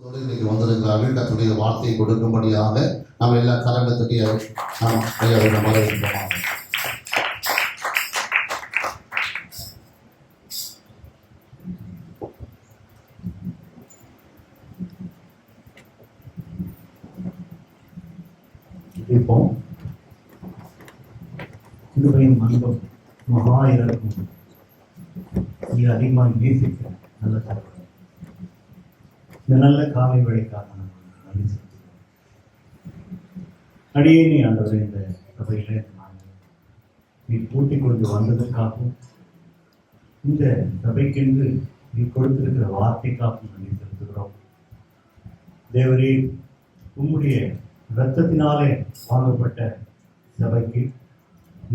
இன்னைக்கு வந்திருக்கிறார்கள். கர்த்தருடைய வார்த்தையை கொடுக்கும்படியாக நாம் எல்லா கரங்கத்துடைய நாம் ஐயாவிடம் வரவேற்போம். இப்போ கிருபையும் அன்பும் மகா இறக்கும் மிக அதிகமாக நேசிக்க நல்ல தகவல். இந்த நல்ல காலை வேலைக்காக நான் நன்றி செலுத்துகிறேன். அடியேனி ஆண்டவரே, இந்த சபையில நீ கூட்டிக் கொண்டு வந்ததற்காகவும் இந்த சபைக்கென்று நீ கொடுத்திருக்கிற வார்த்தைக்காகவும் நன்றி செலுத்துகிறோம். தேவரே, உம்முடைய இரத்தத்தினாலே வாங்கப்பட்ட சபைக்கு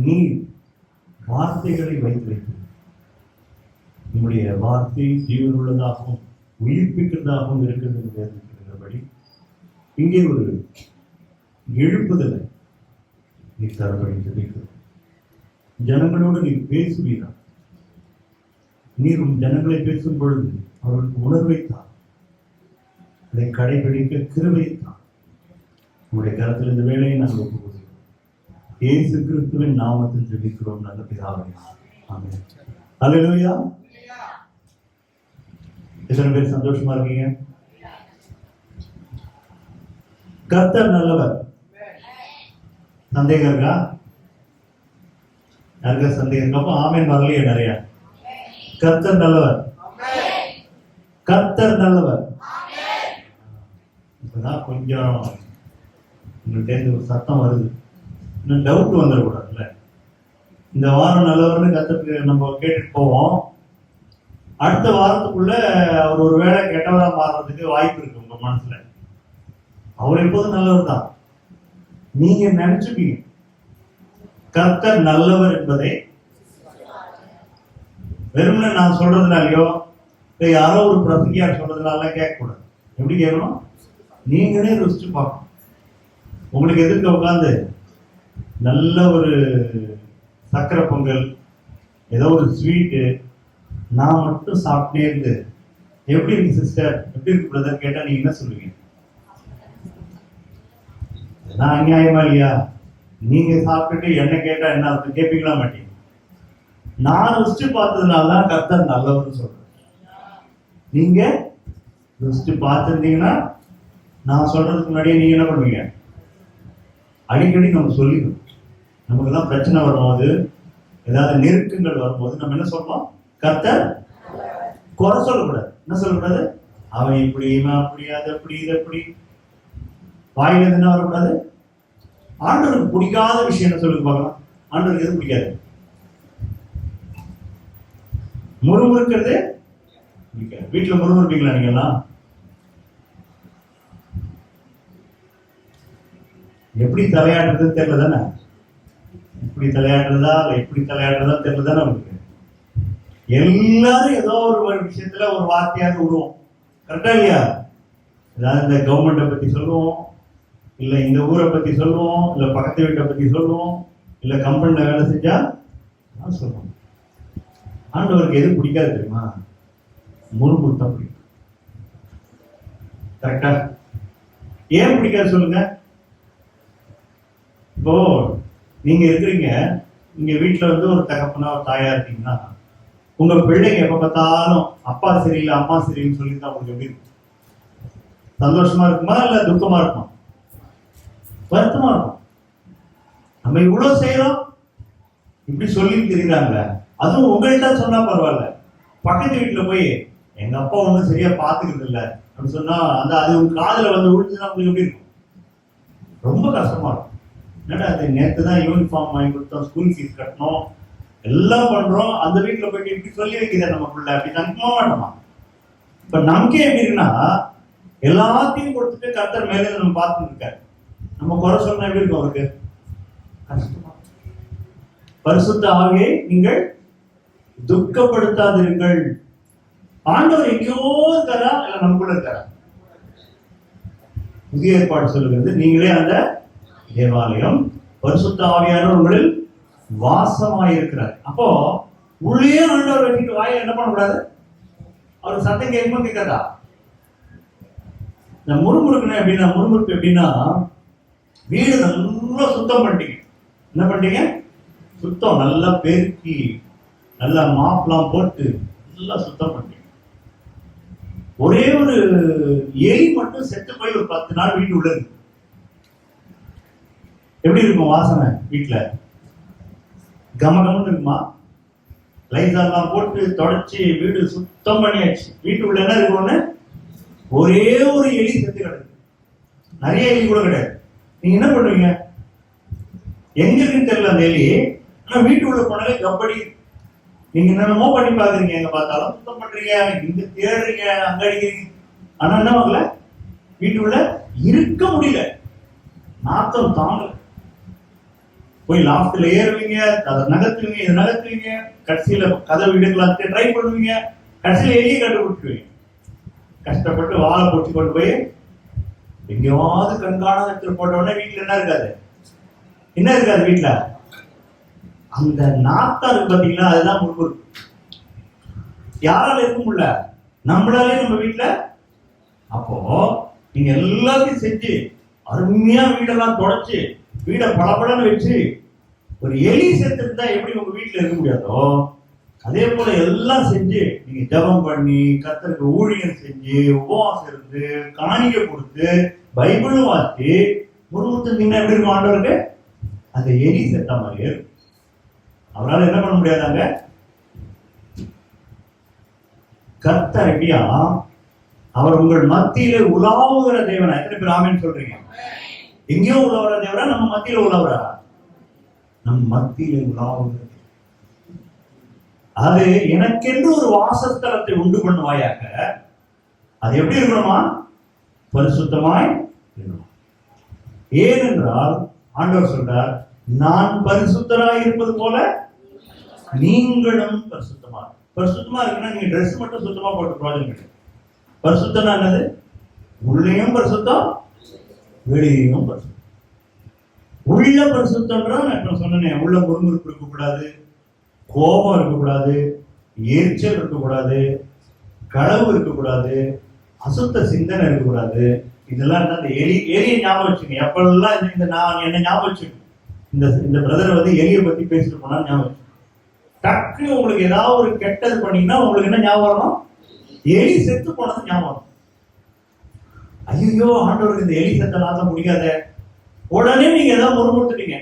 நீ வார்த்தைகளை வைத்து உம்முடைய வார்த்தை ஜீவனுள்ளதாகவும் உயிர்ப்பிக்கிறதாகவும் இருக்கிறபடி இங்கே ஒரு எழுப்புதலை நீ தரப்படி தெரிவிக்கிறோம். ஜனங்களோடு நீ பேசுவீரா. நீர் ஜனங்களை பேசும் பொழுது அவர்களுக்கு உணர்வைத்தான், அதை கடைபிடிக்க கிருபைத்தான். உங்களுடைய கருத்தில் இந்த வேலையை நாங்கள் ஒப்புக்கொள்கிறோம். இயேசு கிறிஸ்துவின் நாமத்தில் ஜெபிக்கிறோம் நல்ல பிதாவே, ஆமென். அல்லேலூயா. எத்தனை பேர் சந்தோஷமா இருக்கீங்க? கர்த்தர் நல்லவர். சந்தேகம் இருக்கா? யாருக்கா சந்தேகம் இருக்கப்போ ஆமென் வரலையே நிறைய. கர்த்தர் நல்லவர், கர்த்தர் நல்லவர். இப்பதான் கொஞ்சம் உங்கள்கிட்ட ஒரு சத்தம் வருது. இன்னும் டவுட் வந்துடக்கூடாதுல்ல. இந்த வாரம் நல்லவர்னு கர்த்தருக்கு நம்ம கேட்டுட்டு போவோம். அடுத்த வாரத்துக்குள்ள அவர் ஒரு வேளை கெட்டவரா மாறுறதுக்கு வாய்ப்பு இருக்கு உங்க மனசுல. அவர் எப்போதும் நல்லவர் தான். நீங்க நினைச்சுப்பீங்க கர்த்தர் நல்லவர் என்பதை வெறும்னு நான் சொல்றதுனாலயோ இல்லை யாரோ ஒரு பிரசங்கியார் சொல்றதுனால கேட்க கூடாது. எப்படி கேட்கணும்? நீங்களே ருசிச்சு பார்க்கணும். உங்களுக்கு எதிர்க்க உட்காந்து நல்ல ஒரு சக்கரை பொங்கல், ஏதோ ஒரு ஸ்வீட்டு நான் மட்டும் சாப்பிட்டே இருந்து எப்படி இருக்கு சிஸ்டர், எப்படி இருக்கு பிரதர் கேட்டா நீங்க என்ன சொல்லுவீங்க? நான் அநியாயமா இல்லையா? நீங்க சாப்பிட்டுட்டு என்ன கேட்டா என்ன அர்த்தம் கேட்பீங்களா மாட்டீங்க? நான் ருசிச்சு பார்த்ததுனாலதான் கர்த்தர் நல்லவர்னு சொல்றேன். நீங்க ருசிச்சு பார்த்துருந்தீங்கன்னா நான் சொல்றதுக்கு முன்னாடியே நீங்க என்ன பண்ணுவீங்க? அடிக்கடி நம்ம சொல்லிக்கணும். நமக்கெல்லாம் பிரச்சனை வரும்போது, ஏதாவது நெருக்கங்கள் வரும்போது நம்ம என்ன சொல்றோம்? கர்த்தர். குறை சொல்லக்கூடாது. என்ன சொல்லக்கூடாது? அவன் இப்படி, இவன் அப்படி, அது அப்படி, இது அப்படி. வாயில என்ன வரக்கூடாது? ஆண்டவருக்கு பிடிக்காத விஷயம் என்ன சொல்லி பார்க்கலாம். ஆண்டவருக்கு எது பிடிக்காது? முறுமுறுக்கிறது பிடிக்காது. வீட்டுல முறுமுறுப்பீங்களா நீங்கெல்லாம்? எப்படி தலையாடுறதுன்னு தெரியல தானே? இப்படி தலையாடுறதா இல்லை எப்படி தலையாடுறதா தெரியல தானே உங்களுக்கு? எல்லாரும் ஏதோ ஒரு விஷயத்துல ஒரு வார்த்தையாக விடுவோம். கரெக்டா இல்லையா? ஏதாவது இந்த கவர்மெண்ட்டை பத்தி சொல்லுவோம், இல்லை இந்த ஊரை பத்தி சொல்லுவோம், இல்லை பக்கத்து வீட்டை பத்தி சொல்லுவோம், இல்லை கம்பெனில வேலை செஞ்சா சொல்லுவோம். ஆண்டவருக்கு எது பிடிக்காது தெரியுமா? முறுமுறுத்தான் பிடிக்கும். கரெக்டா? ஏன் பிடிக்காது சொல்லுங்க. இப்போ நீங்க இருக்கிறீங்க, நீங்க வீட்டுல வந்து ஒரு தகப்பனா ஒரு தாயா இருக்கீங்கன்னா உங்க பிள்ளைங்க எப்ப பார்த்தாலும் அப்பா சரியில்லை அம்மா சரியில்லைன்னு சொல்லிதான் உங்களுக்கு எப்படி இருக்கும்? சந்தோஷமா இருக்குமா இல்ல துக்கமா இருக்குமா? வருத்தமா இருக்கும். நம்ம இவ்வளவு செய்யறோம், இப்படி சொல்லி தெரியுறாங்க. அதுவும் உங்கள்கிட்ட சொன்னா பரவாயில்ல, பக்கத்து வீட்டுல போய் எங்க அப்பா ஒன்றும் சரியா பாத்துக்கிறது இல்லை அப்படின்னு சொன்னா அது உங்க காதுல வந்து விழுந்துன்னா உங்களுக்கு எப்படி இருக்கும்? ரொம்ப கஷ்டமா இருக்கும். என்னடா அது, நேற்று தான் யூனிஃபார்ம் வாங்கி கொடுத்தோம், ஸ்கூல் ஃபீஸ் கட்டணும், எல்லாம் பண்றோம், அந்த வீட்டுல போயிட்டு இப்படி சொல்லி வைக்கிறேன் நமக்குள்ள, அப்படி நம்ப மாட்டோமா? இப்ப நம்பிக்கை எப்படி இருக்குன்னா, எல்லாத்தையும் கொடுத்துட்டு கர்த்தர் மேலே நம்ம பார்த்துட்டு இருக்காரு. நம்ம குறை சொன்னா எப்படி இருக்கும் அவருக்கு? கஷ்டமா. பரிசுத்த ஆவியை நீங்கள் துக்கப்படுத்தாதீர்கள். ஆண்டவர் எங்கேயோ இருக்காரா இல்ல நம்ம கூட இருக்காரா? புதிய ஏற்பாடு சொல்லுகிறது, நீங்களே அந்த தேவாலயம், பரிசுத்த ஆவியானவர் உங்களில் வாசமாயிருக்கிறார். அப்போ உள்ளே ஆண்டவர் வச்சுட்டு வாயில என்ன பண்ணக்கூடாது? அவருக்கு சத்தம் கேட்குமா கேட்காதா? இந்த முறுமுறுக்குன்னா எப்படின்னா, முறுமுறுப்பு எப்படின்னா, வீடு நல்லா சுத்தம் பண்ணிட்டீங்க. என்ன பண்ணிட்டீங்க? சுத்தம் நல்லா பெருக்கி, நல்லா மாப்லாம் போட்டு நல்லா சுத்தம் பண்ணிட்டீங்க. ஒரே ஒரு எலி மட்டும் செத்து போய் ஒரு 10 நாள் வீட்டு உள்ள இருக்கு. எப்படி இருக்கும் வாசனை? வீட்டுல கமகமன்னு இருக்குமா? லைட்லாம் போட்டு தொடச்சி வீடு சுத்தம் பண்ணியாச்சு. வீட்டுக்குள்ள என்ன இருக்கும்னு ஒரே ஒரு எலி செத்து கிடக்கு. நிறைய எலி கூட கிடையாது. நீங்க என்ன பண்ணுவீங்க? எங்க இருக்குன்னு தெரியல அந்த எலி. ஆனா வீட்டுக்குள்ள போனாலே கப்படி. நீங்க என்னென்னமோ பண்ணி பாக்குறீங்க, எங்க பார்த்தாலும் சுத்தம் பண்றீங்க, இங்க தேடுறீங்க, அங்க அடிக்கிறீங்க. ஆனா என்ன ஆகல? வீட்டுக்குள்ள இருக்க முடியல, நாத்தம் தாங்கல. போய் லாஃப்ட்ல ஏறுவீங்க, அதை நகர்த்துவீங்க, இதை நகர்த்துவீங்க, கடைசியில கதவு வீடுகளாம் ட்ரை பண்ணுவீங்க, கடைசியில எலியை கண்டுபிடிச்சுவீங்க. கஷ்டப்பட்டு வாழை போட்டு கொண்டு போய் எங்கேயாவது கண்காணாத இடத்துல போட்டோடனே வீட்டுல என்ன இருக்காது? என்ன இருக்காது வீட்டுல? அந்த நாத்தம் இருக்கு பாத்தீங்களா, அதுதான் முறுமுறுப்பு. யாரால இருக்க முடியல? நம்மளாலே நம்ம வீட்டுல. அப்போ நீங்க எல்லாத்தையும் செஞ்சு அருமையா வீடெல்லாம் தொடச்சு வீட பளபளன்னு வச்சு ஒரு எலி செத்து இருந்தா எப்படி உங்க வீட்டுல இருக்க முடியாதோ, அதே போல எல்லாம் செஞ்சு நீங்க ஜபம் பண்ணி கர்த்தருக்கு ஊழியம் செஞ்சு உபவாசம் இருந்து காணிக்கை கொடுத்து பைபிளும் வாசி முருகத்துக்கு எப்படி இருக்கும் ஆண்டவருக்கு? அந்த எலி செத்த மாதிரியே இருக்கும். அவரால் என்ன பண்ண முடியாதாங்க? கர்த்தர் எப்படியா அவர் உங்கள் மத்தியில உலாவுகிற தேவனா? எத்தனை பேர் ஆமென் சொல்றீங்க? எங்கேயோ உலாவுற தேவரா? நம்ம மத்தியில உலாவுறா? நம் மத்தியில உலாவுகிற. அது எனக்கென்று ஒரு வாசஸ்தலத்தை உண்டு பண்ணுவாயாக. அது எப்படி இருக்கணுமா? பரிசுத்தமாய் இருக்கணும். ஏனென்றால் ஆண்டவர் சொல்றார், நான் பரிசுத்தராய் இருப்பது போல நீங்களும் பரிசுத்தமா. பரிசுத்தமா இருக்குன்னா நீங்க ட்ரெஸ் மட்டும் சுத்தமா போட்டு பிரோஜனம் கிடையாது. பரிசுத்தம் என்னது? உள்ளேயும் பரிசுத்தம், வெளியேயும் பரிசுத்தம். உள்ள பரிசுத்தம்ன்றா நான் சொன்னேன், உள்ள முறுமுறுப்பு இருக்கக்கூடாது, கோபம் இருக்கக்கூடாது, எரிச்சல் இருக்கக்கூடாது, களவு இருக்கக்கூடாது, அசுத்த சிந்தனை இருக்கக்கூடாது. இதெல்லாம் அந்த எலியை ஞாபகம் வச்சுங்க. எப்பெல்லாம் இந்த நான் என்ன ஞாபகம் வச்சுக்கணும். இந்த பிரதர் வந்து எலியை பத்தி பேசிட்டு போனா ஞாபகம் வச்சு. டக்கு உங்களுக்கு ஏதாவது ஒரு கெட்டது பண்ணீங்கன்னா உங்களுக்கு என்ன ஞாபகம் வரணும்? எலி செத்து போனது ஞாபகம். ஐயோ ஆண்டவருக்கு இந்த எலி செத்த நாசம் முடியாத. உடனே நீங்க ஏதாவது முறுமுறுத்துட்டீங்க,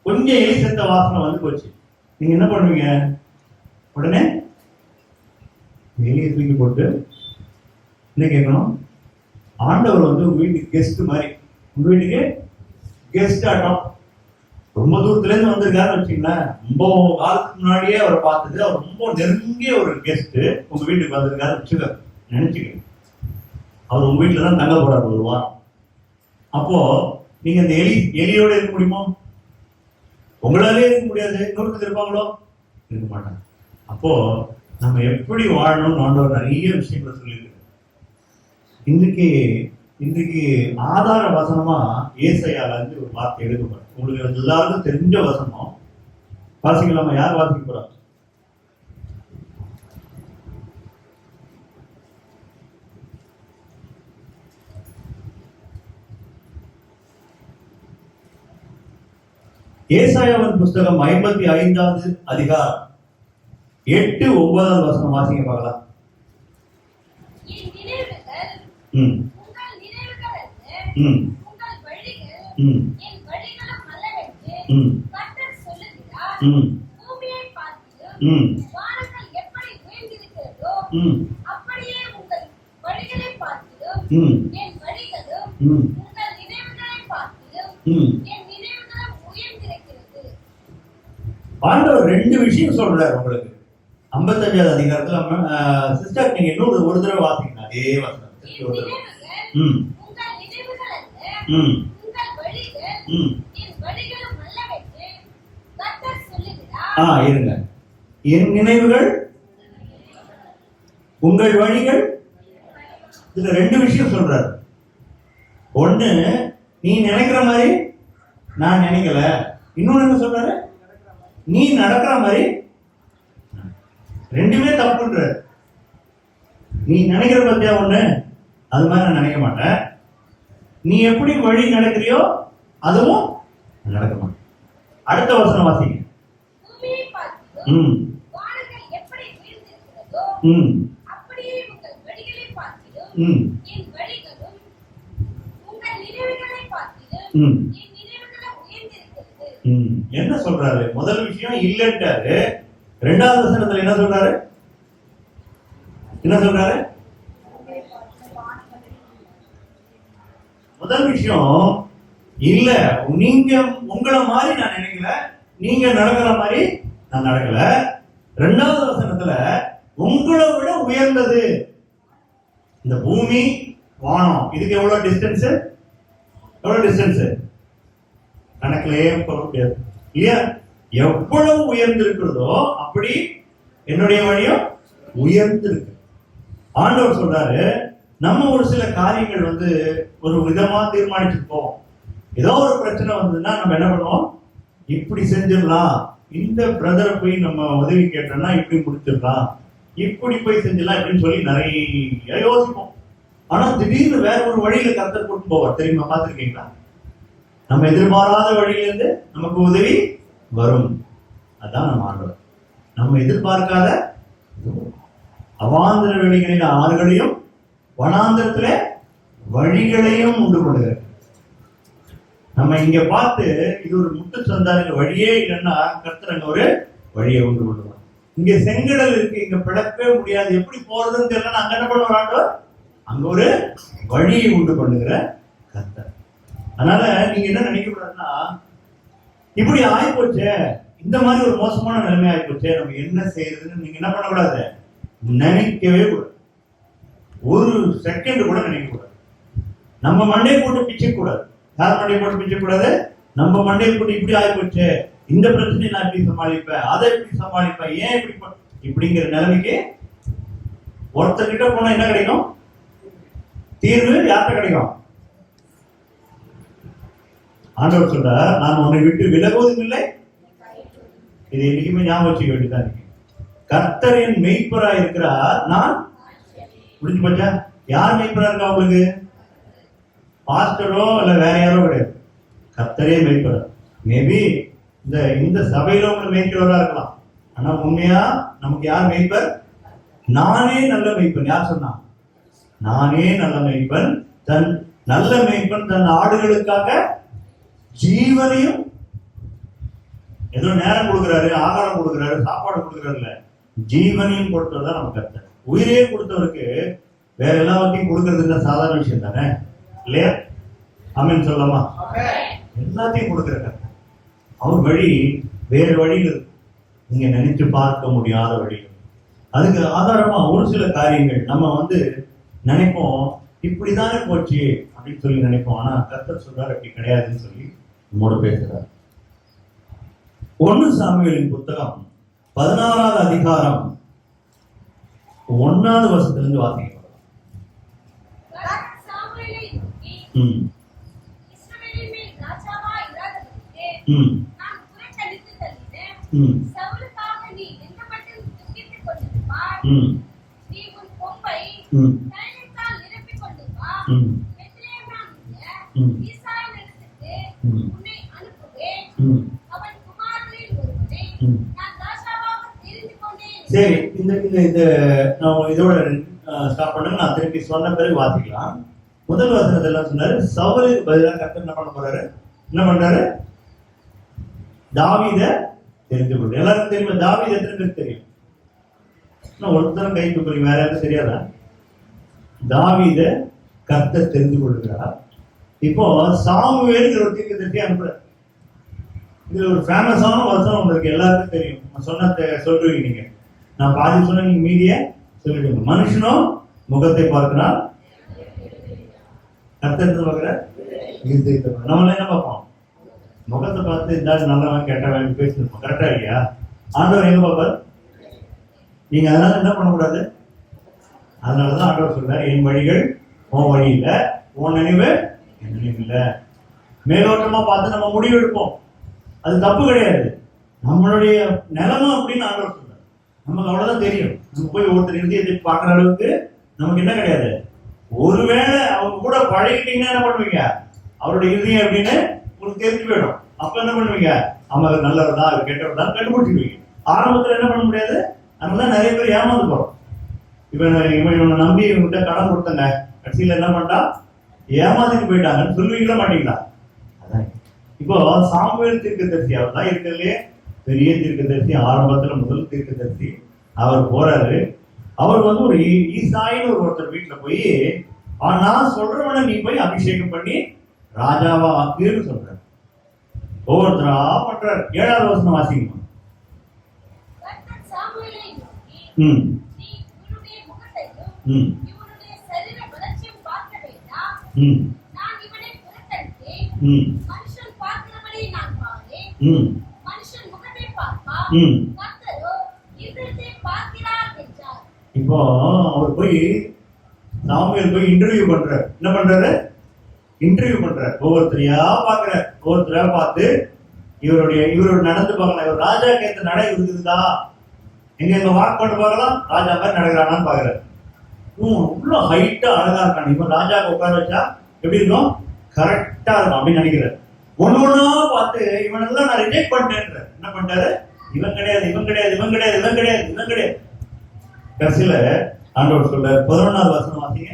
கொஞ்சம் எலி செத்த வாசனை வந்து போச்சு. நீங்க என்ன பண்ணுவீங்க? உடனே எலியை தூக்கி போட்டு என்ன கேட்கணும்? ஆண்டவர் வந்து உங்க வீட்டுக்கு கெஸ்ட் மாதிரி, உங்க வீட்டுக்கு கெஸ்ட் ஆட்டம். ரொம்ப தூரத்துல இருந்து வந்திருக்காருன்னு வச்சுங்களேன். ரொம்ப காலத்துக்கு முன்னாடியே அவரை பார்த்தது, அவர் ரொம்ப நெருங்கிய ஒரு கெஸ்ட் உங்க வீட்டுக்கு வந்திருக்காரு வச்சுக்க நினைச்சுக்க. அவர் உங்க வீட்டுல தான் தங்க போறாரு ஒரு வாரம். அப்போ நீங்க இந்த எலியோட இருக்க முடியுமோ? உங்களாலே இருக்க முடியாது. இன்னொருத்தர் இருப்பாங்களோ? இருக்க மாட்டாங்க. அப்போ நம்ம எப்படி வாழணும்னு ஆண்டவர் நிறைய விஷயங்களை சொல்லியிருக்கு. இன்றைக்கு ஆதார வசனமா ஏசாயால இருந்து ஒரு வார்த்தை எடுக்கப்படும். உங்களுக்கு எல்லாருக்கும் தெரிஞ்ச வசனம். வாசிக்கலாமா? யார் வாசிக்க போறாங்க? ஏசாயாவின் புஸ்தகம் 55வது அதிகாரம் 8-9 வசனம் வாசிக்க பார்க்கலாம். ஆண்டவர் ரெண்டு விஷயம் சொல்றாரு உங்களுக்கு. 55வது அதிகாரத்துல சிஸ்டர் நீங்க இன்னொரு ஒரு தடவை வாசிக்கணும் அதே வசனம். இருங்க. என் நினைவுகள் உங்கள் வழிகள். இதுல ரெண்டு விஷயம் சொல்றாரு. ஒண்ணு, நீ நினைக்கிற மாதிரி நான் நினைக்கல. இன்னொன்னு என்ன சொல்றாரு? நீ நடக்கிற மாதிரி. ரெண்டுமே தப்புன்ற. நீ நினைக்கிற பத்தியா ஒண்ணு, அது மாதிரி நான் நினைக்க மாட்டேன். நீ எப்படி வழி நடக்கிறியோ அதுவும் நடக்க மாட்டேன். அடுத்த வசனம் வாசிங்க. பூமியை பார்க்கிலும் ம் வானங்கள் எப்படி உயர்ந்திருக்கிறதோ ம் அப்படியே உங்கள் வழிகளை பார்க்கிலும் ம் என் வழிகளும் உங்கள் நினைவுகளை பார்க்கிலும் ம் என் நினைவுகளும் உயர்ந்திருக்கிறது. என்ன சொல்றாரு? முதல் விஷயம் இல்லைன்றாரு. ரெண்டாவது வசனத்துல என்ன சொல்றாரு? என்ன சொல்றாரு? முதல் விஷயம் இல்ல, நீங்க உங்களை மாதிரி நான் நினைக்கல, நீங்க நடக்கிற மாதிரி நான் நடக்கல. ரெண்டாவது வசனத்துல உங்களை விட உயர்ந்தது இந்த பூமி வானம். இதுக்கு எவ்வளவு டிஸ்டன்ஸ்? எவ்வளவு டிஸ்டன்ஸ்? கணக்கிலேயே சொல்ல முடியாது இல்லையா? எவ்வளவு உயர்ந்து இருக்கிறதோ அப்படி என்னுடைய வழியும் உயர்ந்து இருக்கு. ஆண்டவர் சொல்றாரு, நம்ம ஒரு சில காரியங்கள் ஒரு விதமா தீர்மானிச்சுட்டு போவோம். ஏதோ ஒரு பிரச்சனை வந்ததுன்னா நம்ம என்ன பண்ணுவோம்? இப்படி செஞ்சிடலாம், இந்த பிரதரை போய் நம்ம உதவி கேட்டோம்னா இப்படி முடிச்சிடலாம், இப்படி போய் செஞ்சிடலாம் இப்படின்னு சொல்லி நிறைய யோசிப்போம். ஆனா திடீர்னு வேற ஒரு வழியில கர்த்தர் கூட்டு போவார். தெரியுமா? பார்த்திருக்கீங்களா? நம்ம எதிர்பாராத வழியிலிருந்து நமக்கு உதவி வரும். அதான் நம்ம ஆண்டவர். நம்ம எதிர்பார்க்காத அவாந்திர வெளிகளில் ஆறுகளையும் வனாந்திரத்துல வழிகளையும் உண்டு பண்ணுகிறார். நம்ம இங்க பார்த்து இது ஒரு முட்டு சந்தாரு வழியே இல்லைன்னா கர்த்தர் அங்க ஒரு வழியை உண்டு பண்ணுவார். இங்க செங்கடல் இருக்கு, இங்க பிளக்கவே முடியாது, எப்படி போறதுன்னு தெரியல, அங்க என்ன பண்ணுவார் ஆண்டவர்? அங்க ஒரு வழியை உண்டு பண்ணுகிற கர்த்தர். அதனால நீங்க என்ன நினைக்க கூடாதுன்னா, இப்படி ஆயிப்போச்சே, இந்த மாதிரி ஒரு மோசமான நிலைமை ஆயிப்போச்சே, நம்ம என்ன செய்யறதுன்னு நீங்க என்ன பண்ணக்கூடாது? நினைக்கவே கூடாது. ஒரு செகண்ட் கூட நினைக்க கூடாது. நம்ம மண்டையை போட்டு பிச்சை கூடாது. யார் மண்டையை போட்டு பிச்சை கூடாது? நம்ம மண்டையை போட்டு இப்படி ஆயிப்போச்சு, இந்த பிரச்சனையை நான் எப்படி சமாளிப்பேன், அதை எப்படி சமாளிப்பேன், ஏன் இப்படிங்கிற நிலைமைக்கு ஒருத்தர்கிட்ட போனா என்ன கிடைக்கும்? தீர்வு யார்கிட்ட கிடைக்கும்? ஆண்டவர் சொல்றார், நான் உன்னை விட்டு விலகுவதும் இல்லை. இது என்னைக்குமே ஞாபகம் வச்சுக்க வேண்டியதான் இருக்கு. கர்த்தரின் மெய்ப்பரா இருக்கிறார், நான் முடிஞ்சு போச்சா? யார் மெய்ப்பரா இருக்கா உங்களுக்கு? பாஸ்டரோ இல்ல வேற யாரோ கிடையாது, கர்த்தரே மெய்ப்பரா. மேபி இந்த சபையில உங்களை மேய்க்கிறவரா இருக்கலாம், ஆனா உண்மையா நமக்கு யார் மெய்ப்பர்? நானே நல்ல மெய்ப்பன். யார் சொன்னா? நானே நல்ல மெய்ப்பன். தன் நல்ல மெய்ப்பன் தன் ஆடுகளுக்காக ஜீவனையும், ஏதோ நேரம் கொடுக்குறாரு, ஆகாரம் கொடுக்குறாரு, சாப்பாடு கொடுக்குறாரு இல்ல, ஜீவனையும் கொடுத்தவர் நம்ம கர்த்தர். உயிரே கொடுத்தவருக்கு வேற எல்லாத்தையும் கொடுக்கறது சாதாரண விஷயம் தானே இல்லையா? ஆமென் சொல்லலாமா? எல்லாத்தையும் கொடுக்கிற கர்த்தர். அவர் வழி வேறு வழியில் இருக்கு, நீங்க நினைச்சு பார்க்க முடியாத வழி. அதுக்கு ஆதாரமா ஒரு சில காரியங்கள் நம்ம நினைப்போம், இப்படிதானே போச்சு அப்படின்னு சொல்லி நினைப்போம். ஆனா கர்த்தர் சொல்றாரு அப்படி கிடையாதுன்னு சொல்லி நம்மோட பேசுறாரு. 1 சாமுவேலின் புத்தகம் 16வது அதிகாரம் 1வது வசனத்திலிருந்து வாசிக்கலாம். சாமுவேலை நோக்கி, இஸ்ரவேலின் மேல் ராஜாவாய் இராதபடிக்கு நான் புறக்கணித்து தள்ளினேன். சவுலுக்காக நீ என்ன மட்டும் துக்கித்துக் கொண்டிருப்பாய்? நீ உன் கொம்பை தைலத்தால் நிரப்பிக் கொண்டு வா. பெத்லெகேமிலுள்ள ஈசாயின் இடத்துக்கு உன்னை அனுப்புவேன். அவன் குமாரரில் ஒருவனை நான் ராஜாவாக தெரிந்து கொண்டேன். சரி, இந்த நான் இதோட ஸ்டாப் பண்ணுங்க. நான் திருப்பி சொன்ன பிறகு வாசிக்கலாம். முதல் வசனத்துல எல்லாம் சொன்னாரு, சவுலுக்கு பதிலாக கர்த்தர் என்ன பண்ண போறாரு? என்ன பண்றாரு? தாவீதை தெரிந்து கொண்டு. எல்லாருக்கும் தெரியுமா தாவீது? எத்தனை பேருக்கு தெரியும்? ஒருத்தரும் கை தூக்குறீங்க, வேற யாரும் தெரியாதா? தாவீதை கர்த்தர் தெரிந்து கொள்கிறார். இப்போ சாமுவேல்ங்கிற ஒரு தீர்க்கதரிசி அனுப்புறார். இதுல ஒரு ஃபேமஸான வசனம் உங்களுக்கு எல்லாருக்கும் தெரியும். நான் சொல்றீங்க நீங்க, நான் பாதி சொன்ன நீங்க மீதிய சொல்லிடுங்க. மனுஷனோ முகத்தை பார்க்கிறார், கர்த்தர் பார்க்கிறார் இருதயத்தை. நம்மள என்ன பார்ப்போம்? முகத்தை பார்த்து இந்த நல்லவன் கேட்டவன் பேசிருப்போம், கரெக்டா இல்லையா? ஆண்டவர் எங்க பார்ப்பார்? நீங்க அதனால என்ன பண்ணக்கூடாது? அதனாலதான் ஆண்டவர் சொல்றாரு, என் வழிகள் உன் வழி இல்ல, உன் நினைவு என் நினைவு இல்ல. மேலோட்டமா பார்த்து நம்ம முடிவு எடுப்போம், அது தப்பு கிடையாது. நம்மளுடைய நிலைமை அப்படின்னு ஆண்டவர் சொல்றாரு. நமக்கு அவ்வளவுதான் தெரியும். நம்ம போய் ஒருத்தர் இருதயத்தை பார்க்குற அளவுக்கு நமக்கு என்ன கிடையாது? ஒருவேளை அவங்க கூட பழகிட்டீங்கன்னா என்ன பண்ணுவீங்க, அவருடைய இதயம் அப்படின்னு உங்களுக்கு தெரிஞ்சு போயிடும். அப்ப என்ன பண்ணுவீங்க, அவன் நல்லவர்தான் அது கெட்டவர்தான் கண்டுபிடிச்சிருவீங்க. ஆரம்பத்துல என்ன பண்ண முடியாது, அதனாலதான் நிறைய பேர் ஏமாந்து போறோம். இவனை நம்பி இவங்கிட்ட கடன் கொடுத்தங்க, கடைசியில என்ன பண்ணிட்டா ஏமாத்திட்டு போயிட்டாங்கன்னு சொல்லுவீங்களா மாட்டீங்களா? அதான் இப்போ சாமுவேல் தீர்க்கதரிசி அவர் தான் இருக்கிறதுலே பெரிய தீர்க்கதரிசி, ஆரம்பத்துல முதல் தீர்க்கதரிசி. அவர் போறாரு, அவர் வந்து ஒரு ஈசாயின்னு ஒருத்தர் வீட்டுல போய் நான் சொல்றவனை நீ போய் அபிஷேகம் பண்ணி ராஜாவா ஆக்குன்னு சொல்றாரு. ஒவ்வொருத்தரா பண்றாரு. 7வது வசனம் வாசிக்கணும். கர்த்தர் சாமுவேலை நோக்கி, ம் நீ இவனுடைய முகத்தையும் ம் இவனுடைய சரீர பலத்தையும் பார்க்க வேண்டாம். ம் நான் இவனை புறக்கணித்தேன். ம் மனுஷன் பார்க்கிறபடி நான் பாரேன். ம் மனுஷன் முகத்தை பார்ப்பான், ம் கர்த்தரோ இருதயத்தை பார்க்கிறார் என்றார். இப்போ அவர் போய் சாமுவேல் போய் இன்டர்வியூ பண்றாரு. என்ன பண்றாரு, இன்டர்வியூ பண்றாரு. ஒவ்வொருத்தரையா பாக்குறாரு. ஒவ்வொருத்தரையா பார்த்து இவரோட நடந்து பார்க்கலாம், இவர் ராஜா கேத்த நடை இருக்குதா, எங்க வாக் பண்ணி பார்க்கலாம், ராஜா மாதிரி நடக்கிறானான்னு பாக்குறாரு. இவ்வளவு ஹைட்டா அழகா இருக்கான், இவன் ராஜாவுக்கு உட்கார வச்சா எப்படி இருக்கும், கரெக்டா இருக்கும் அப்படின்னு நினைக்கிறாரு. ஒண்ணு பார்த்து இவனெல்லாம் நான் ரிஜெக்ட் பண்ணிட்டேன். என்ன பண்ணிட்டாரு, இவன் கிடையாது, இவன் கிடையாது, இவன் கிடையாது, இவன் கிடையாது, இவன் கிடையாது. கடைசியில ஆண்டவர் சொல்ற 11வது வசனம் வாசிங்க.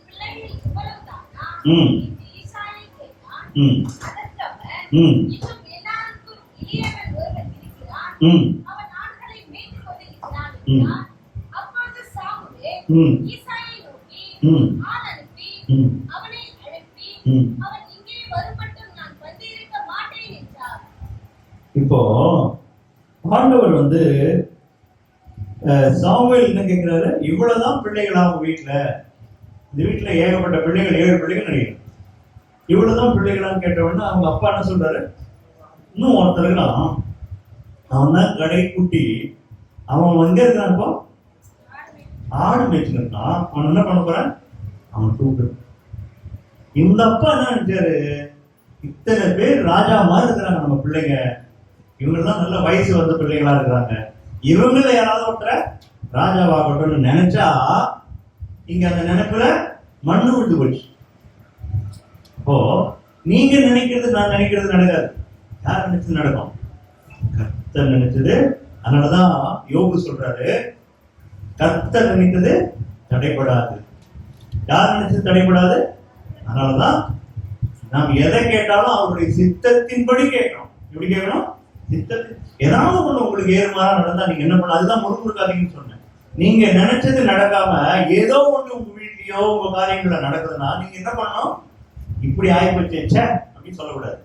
பிள்ளைகள் இவ்வளவுதானா? ம் என்று ஈசாயை கேட்டான். ம் அதற்கு அவர், ம் இன்னும் எல்லாருக்கும் இளையவன் ஒருவன் இருக்கிறான். ம் அவன் ஆடுகளை மேய்த்துக் கொண்டிருக்கிறான் ம். என்றார். அப்பொழுது சாமுவேல் ம் ஈசாயை நோக்கி ம் ஆள் அனுப்பி ம் அவனை அழைப்பி, ம் அவன் இங்கே வரும்பட்டும் நான் வந்திருக்க மாட்டேன் என்றார். இப்போ ஆண்டவர் வந்து சாமுவேல் என்ன கேட்கிறாரு, இவ்வளவுதான் பிள்ளைகளா உங்க வீட்டுல, இந்த வீட்டுல ஏகப்பட்ட பிள்ளைகள், 7 பிள்ளைகள் நினைக்கிறேன், இவ்வளவுதான் பிள்ளைகளான்னு கேட்டவொடனே அவங்க அப்பா என்ன சொல்றாரு, இன்னும் ஒருத்தர் இருக்கான், அவன் தான் கடை குட்டி, அவன் எங்க இருக்கான், இப்போ ஆடு மேய்ச்சிட்டு இருக்கான், அவன் என்ன பண்ண போறான், அவன் தூக்கு. இந்த அப்பா என்ன நினைச்சாரு, இத்தனை பேர் ராஜா மாதிரி இருக்கிறாங்க நம்ம பிள்ளைங்க, இவங்கெல்லாம் நல்ல வயசு வந்த பிள்ளைகளா இருக்கிறாங்க, இவங்கள யாராவது ஒருத்தர ராஜாவாகட்டும்னு நினைச்சா இங்க அந்த நினைப்புல மண்ணு விட்டு போச்சு. இப்போ நீங்க நினைக்கிறது நான் நினைக்கிறது நடக்காது. யார் நினைச்சது நடக்கும், கர்த்தர் நினைச்சது. அதனாலதான் யோபு சொல்றாரு, கர்த்தர் நினைத்தது தடைபடாது. யார் நினைச்சது தடைபடாது. அதனாலதான் நாம் எதை கேட்டாலும் அவருடைய சித்தத்தின்படி கேட்கணும். எப்படி கேட்கணும், சித்தத்தின். ஏதாவது ஒண்ணு உங்களுக்கு ஏறுமாறா நடந்தா நீங்க என்ன பண்ண, அதுதான் முறுமுறுக்காதீங்கன்னு சொன்னேன். நீங்க நினைச்சது நடக்காம ஏதோ ஒண்ணு உங்க வீட்லயோ உங்க காரியங்கள நடக்குதுன்னா நீங்க என்ன பண்ணணும், இப்படி ஆயிப்போச்சே அப்படின்னு சொல்லக்கூடாது.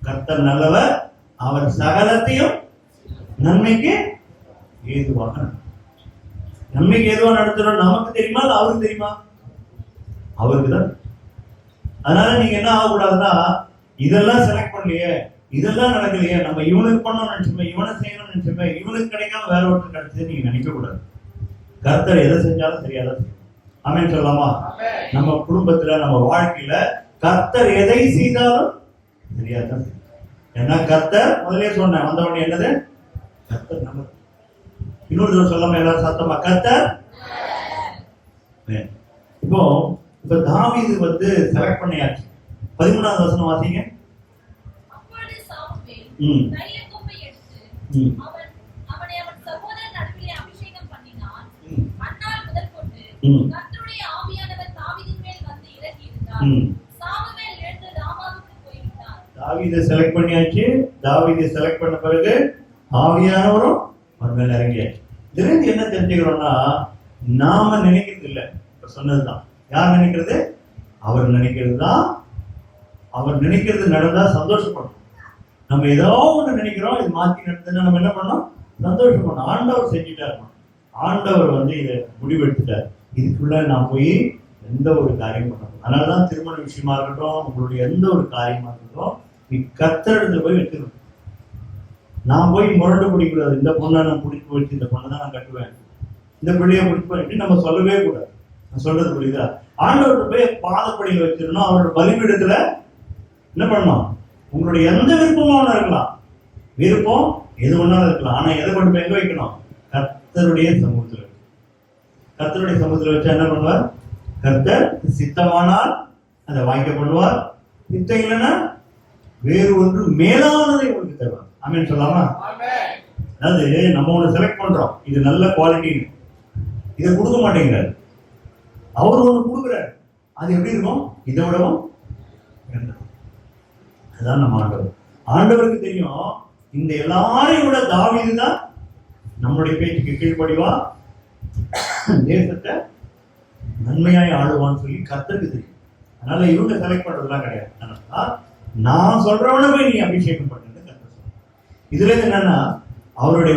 கர்த்தர் நல்லவர், அவர் சகலத்தையும் நன்மைக்கு ஏதுவாக, நன்மைக்கு ஏதுவா நடத்துறோம். நமக்கு தெரியுமா இல்ல அவருக்கு தெரியுமா, அவருக்கு தான். அதனால நீங்க என்ன ஆகக்கூடாதுன்னா, இதெல்லாம் செலக்ட் பண்ணலையே, இதெல்லாம் நடக்கலையே, நம்ம இவனுக்கு பண்ணணும்னு நினைச்சோமே, இவனை செய்யணும்னு நினைச்சோமே, இவனுக்கு கிடைக்காம வேற ஒருத்தர் கிடைச்சது நீங்க நினைக்க கூடாது. கர்த்தர் எதை செஞ்சாலும் சரியாதான் செய்யும். ஆமென் சொல்லலாமா? நம்ம குடும்பத்துல நம்ம வாழ்க்கையில கர்த்தர் எதை செய்தாலும் சரியாதான் செய்யும். ஏன்னா கர்த்தர் முதலே சொன்னேன், வந்தவொடனே என்னது, கர்த்தர் நல்லது. இன்னொரு தடவை சொல்லாம எல்லாரும் சத்தமா கர்த்தர். இப்போ தாவீது வந்து செலக்ட் பண்ணியாச்சு. 13வது வசனம் வாசிங்க. அப்பொழுது சாமுவேல் ம் தைல கொம்பை எடுத்து ம் அவனை அவன் சகோதரன் நடுவிலே அபிஷேகம் பண்ணினான். ம் அந்நாள் முதல் கொண்டு ம் கர்த்தருடைய ஆவியானவர் தாவீதின் மேல் வந்து இறங்கி இருந்தார். ம் சாமுவேல் எழுந்து ராமாவுக்கு போய்விட்டார். தாவீதை செலக்ட் பண்ணியாச்சு. தாவீதை செலக்ட் பண்ண பிறகு ஆவியானவரும் அவர் மேல இறங்கியாச்சு. இதுல என்ன தெரிஞ்சுக்கிறோம்னா, நாம நினைக்கிறது இல்லை, இப்ப சொன்னதுதான். யார் நினைக்கிறது, அவர் நினைக்கிறது தான். அவர் நினைக்கிறது நடந்தா சந்தோஷப்படும். நம்ம ஏதோ ஒண்ணு நினைக்கிறோம், இது மாத்தி நடந்ததுன்னா நம்ம என்ன பண்ணோம், சந்தோஷப்படணும். ஆண்டவர் செஞ்சுட்டாரு, ஆண்டவர் வந்து இதை முடிவெடுத்துட்டார். இதுக்குள்ள நான் போய் எந்த ஒரு காரியம் பண்ணணும். அதனாலதான் திருமண விஷயமா இருக்கட்டும், உங்களுடைய எந்த ஒரு காரியமா இருக்கட்டும், நீ கர்த்தரிடத்துல போய் வச்சுக்கணும். நான் போய் முரண்டு பிடிக்கூடாது, இந்த பொண்ணை நான் பிடிச்சி வச்சு இந்த பொண்ணை தான் நான் கட்டுவேன், இந்த பிள்ளைய பிடிச்சி பண்ணிட்டு நம்ம சொல்லவே கூடாது. நான் சொல்றது புரியுதா? ஆண்டவர்கிட்ட போய் பாதப்படியில் வச்சிடணும். அவரோட பலிபீடத்துல என்ன பண்ணணும், உங்களுடைய எந்த விருப்பமும் ஒண்ணு இருக்கலாம், விருப்பம் எது ஒன்னாலும் இருக்கலாம். ஆனா எதை கொண்டு எங்க வைக்கணும், கர்த்தருடைய சமூகத்துல. கர்த்தருடைய சமூகத்துல வச்சா என்ன பண்ணுவார், கர்த்தர் சித்தமானால் அதை வாய்க்க பண்ணுவார், சித்தம் இல்லைன்னா வேறு ஒன்று மேலானதை உங்களுக்கு தருவார். ஆமென் சொல்லாமா? அதாவது நம்ம ஒண்ணு செலக்ட் பண்றோம், இது நல்ல குவாலிட்டி, இதை கொடுக்க மாட்டேங்கிறார். அவர் ஒண்ணு கொடுக்குறார், அது எப்படி இருக்கும்? இதை விடவும் உயர்ந்தது. அதுதான் நம்ம ஆண்டவர். ஆண்டவருக்கு தெரியும் இந்த எல்லாரையும் விட தாவீது தான் நம்மளுடைய பேச்சுக்கு கீழ்ப்படிவா, தேசத்தை நன்மையாய் ஆளுவான்னு சொல்லி கர்த்தருக்கு தெரியும். அதனால இவங்க செலக்ட் பண்றதுலாம் கிடையாது. அதனால நான் சொல்றவன போய் நீ அபிஷேகம் பண்ணுன்னு கர்த்தர் சொல்றார். இதுல இருந்து என்னன்னா அவருடைய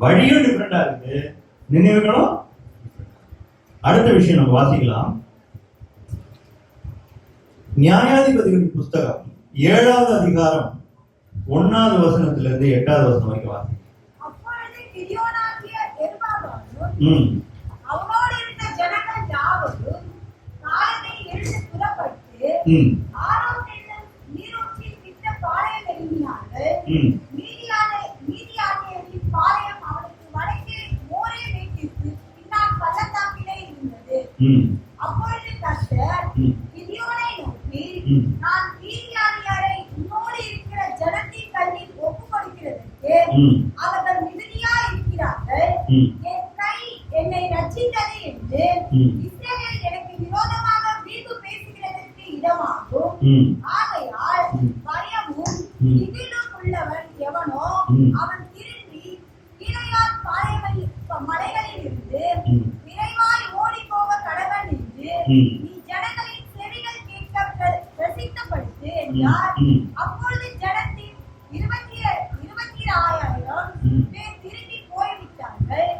வழியும் டிஃப்ரெண்டா இருக்கு, நினைவுகளும். அடுத்த விஷயம் நம்ம வாசிக்கலாம். நியாயாதிபதிகளின் புஸ்தகம் 7வது அதிகாரம் 1வது வசனத்திலிருந்து 8வது வசனம் வரைக்கும் வாசிக்கலாம். அப்பொழுது கிதியோனாகிய யெருபாகாலும் அவனோடு இருந்த ஜனங்கள் யாவரும் காலத்தை எழுந்து புறப்பட்டு ஆரோன் என்னும் நீரூற்றில் விட்ட பாளையம் நெருங்கினார்கள். மீதியானியரின் பாளையம் அவனுக்கு வடக்கே மோரே வீட்டிற்கு பின்னால் பள்ளத்தாக்கிலே இருந்தது. அப்பொழுது கர்த்தர் கிதியோனை நோக்கி, நான் மீதியானியரை உன்னோடு இருக்கிற ஜனத்தின் கையில் ஒப்புக் கொடுக்கிறதற்கு அவர்கள் மிகுதியா இருக்கிறார்கள். என் கை என்னை ரட்சித்தது என்று இஸ்ரவேல் எனக்கு விரோதமாக வீம்பு பேசுகிறதற்கு இடமாகும். ஆகையால் பயமும் திகிலும் உள்ளவன் எவனோ அவன் திரும்பி கீழையாத் மலைகளில் இருந்து விரைவாய் ஓடி போக கடவன் என்று நீ ஜனங்களின் செவிகள் கேட்க பிரசித்தப்படுத்து என்றார். அப்பொழுது ஜனத்தின் 20,000 பேர் திரும்பி போய்விட்டார்கள்,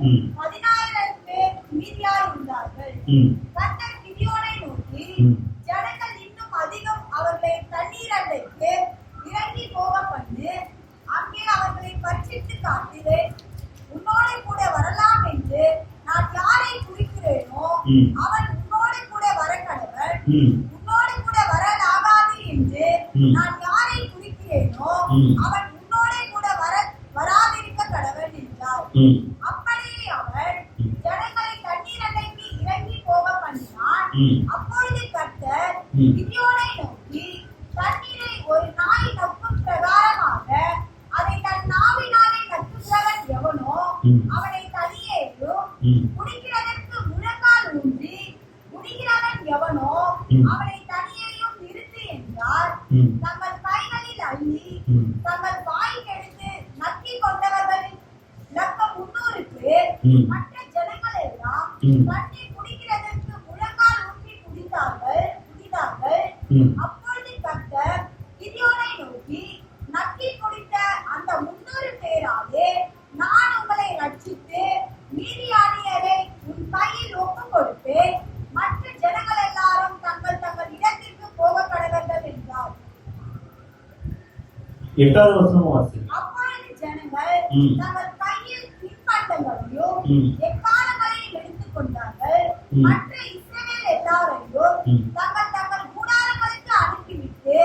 10,000 பேர் மீதியாய் இருந்தார்கள். கர்த்தர் கிதியோனை நோக்கி, ஜனங்கள் இன்னும் அதிகம் அவர்களை தண்ணீர் அண்டைக்கு இறங்கி போக பண்ணு, அங்கே அவர்களை பட்சித்து காட்டுவேன். உன்னோடு கூட வரலாம் என்று நான் யாரை குறிக்கிறேனோ அவன் உன்னோடு கூட வர கடவன். உன்னோடு கூட வரலாகாது என்று நான் யாரை குறிக்கிறேனோ அவன் உன்னோடு கூட வராதிருக்க கடவன் என்றார். அப்படியே அவர் ஜனங்களை தண்ணீர் அண்டைக்கு இறங்கி போக பண்ணினான். அப்பொழுது கர்த்தர் கிதியோனை நோக்கி, தண்ணீரை ஒரு நாய் நப்பும் பிரகாரமாக அதை தன் நாவினாலே நக்குகிறவன் எவனோ அவனை தனியேயும், குடிக்கிறதற்கு முழங்கால் ஊன்றி குடிக்கிறவன் எவனோ அவனை தனியேயும் நிறுத்து என்றார். தங்கள் கைகளில் அள்ளி தங்கள் வாய் கெடுத்து நக்கி கொண்டவர்கள் 300 பேர். மற்ற ஜனங்கள் எல்லாம் தண்ணீர் குடிக்கிறதற்கு முழங்கால் ஊன்றி குடித்தார்கள். அப்பொழுது கர்த்தர் கிதியோனை நோக்கி, நக்கி குடித்த அந்த 300 பேராலே நான் உங்களை ரட்சித்து மீதியானியரை உன் கையில் ஒப்புக் கொடுப்பேன். மற்ற ஜனங்கள் எல்லாரும் தங்கள் தங்கள் இடத்திற்கு போக கடவர்கள் என்றார். 8வது வசனம் வாசிங்க. அப்பொழுது ஜனங்கள் தங்கள் கையில் தின்பண்டங்களையும் எக்காளங்களையும் எடுத்துக் கொண்டார்கள். மற்ற இஸ்ரவேல் எல்லாரையும் தங்கள் தங்கள் கூடாரங்களுக்கு அனுப்பிவிட்டு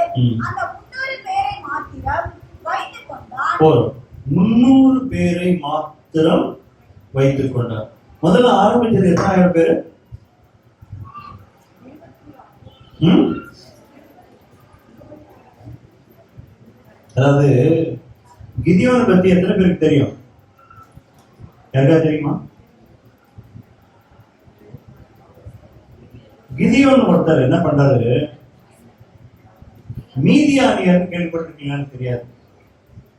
அந்த 300 பேரை மாத்திரம் வைத்துக் கொண்டார். 300 பேரை மாத்திரம் வைத்துக் கொண்டார். முதல்ல ஆரம்பிச்சது 8,000 பேரு. அதாவது கிதியோனை பத்தி எத்தனை பேருக்கு தெரியும்? யாருக்கா தெரியுமா? கிதியோன் ஒருத்தர் என்ன பண்றாரு, மீதியானியர் கேள்விப்பட்டிருக்கீங்களான்னு தெரியாது.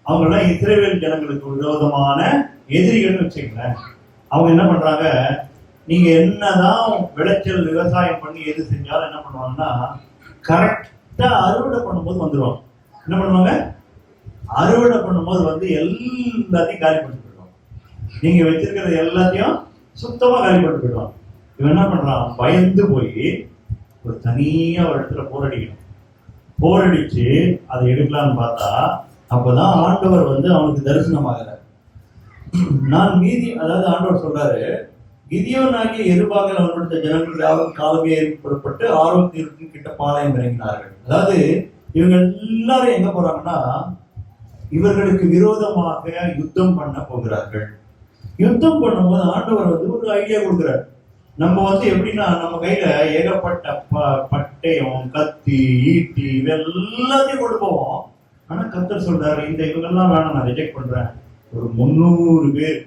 அவங்க எல்லாம் இஸ்ரவேல் ஜனங்களுக்கு விரோதமான எதிரிகள்னு வச்சுக்கல. அவங்க என்ன பண்றாங்க, நீங்க என்னதான் விளைச்சல் விவசாயம் பண்ணி எது செஞ்சாலும் என்ன பண்ணுவாங்கன்னா கரெக்டா அறுவடை பண்ணும்போது வந்துருவாங்க. என்ன பண்ணுவாங்க, அறுவடை பண்ணும்போது வந்து எல்லாத்தையும் காலி பண்ணிட்டு போயிடுவாங்க. நீங்க வச்சிருக்கிறது எல்லாத்தையும் சுத்தமா காலி பண்ணிட்டு போயிடுவாங்க. இவன் என்ன பண்றான், பயந்து போய் ஒரு தனியா ஒரு இடத்துல போரடிச்சு அதை எடுக்கலான்னு பார்த்தா அப்பதான் ஆண்டவர் வந்து அவனுக்கு தரிசனமாகிறார். நான் அதாவது ஆண்டவர் சொல்றாரு, கிதியோனாகிய யெருபாகால் அவனுடைய ஜனங்கள் யாரும் காலமே ஏற்படப்பட்டு ஆரோக்கியத்திற்கு கிட்ட பாளையம் இறங்கினார்கள். அதாவது இவங்க எல்லாரும் எங்க போறாங்கன்னா இவர்களுக்கு விரோதமாக யுத்தம் பண்ண போகிறார்கள். யுத்தம் பண்ணும்போது ஆண்டவர் வந்து ஒரு ஐடியா கொடுக்கிறார். நம்ம எப்படின்னா நம்ம கையில ஏகப்பட்ட பட்டயம், கத்தி, ஈட்டி இது எல்லாத்தையும் கொண்டு போவோம். ஆனா கர்த்தர் சொல்றாரு, இந்த இவங்கெல்லாம் வேணாம், நான் ரிஜெக்ட் பண்றேன். ஒரு 300 பேர்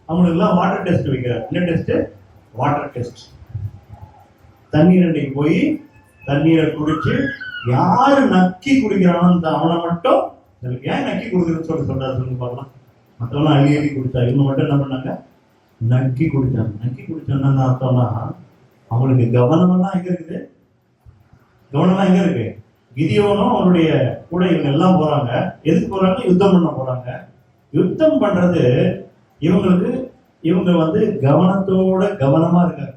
அவங்களுக்கு எல்லாம் வாட்டர் டெஸ்ட் வைக்கிறார். என்ன டெஸ்ட்? Water test. தண்ணீர் அன்னைக்கு போய் தண்ணீரை குடிச்சு யாரு நக்கி குடிக்கிறானோ அவனை மட்டும், ஏன் நக்கி குடுக்குறதுன்னு சொல்றாரு சொல்லி பார்க்கலாம். மற்றவெல்லாம் அள்ளி அள்ளி குடிச்சா, இவங்க மட்டும் என்ன பண்ணாங்க? நக்கி குடிச்சாங்க. நக்கி குடிச்சோன்னா அர்த்தம்னா அவங்களுக்கு கவனமெல்லாம் எங்க இருக்குது? கவனம்லாம் எங்க இருக்கு? கிதியோனும் அவருடைய கூட இவங்க எல்லாம் போறாங்க. எதுக்கு போறாங்க? யுத்தம் பண்ண போறாங்க. யுத்தம் பண்றது இவங்களுக்கு, இவங்க கவனத்தோட கவனமா இருக்காங்க.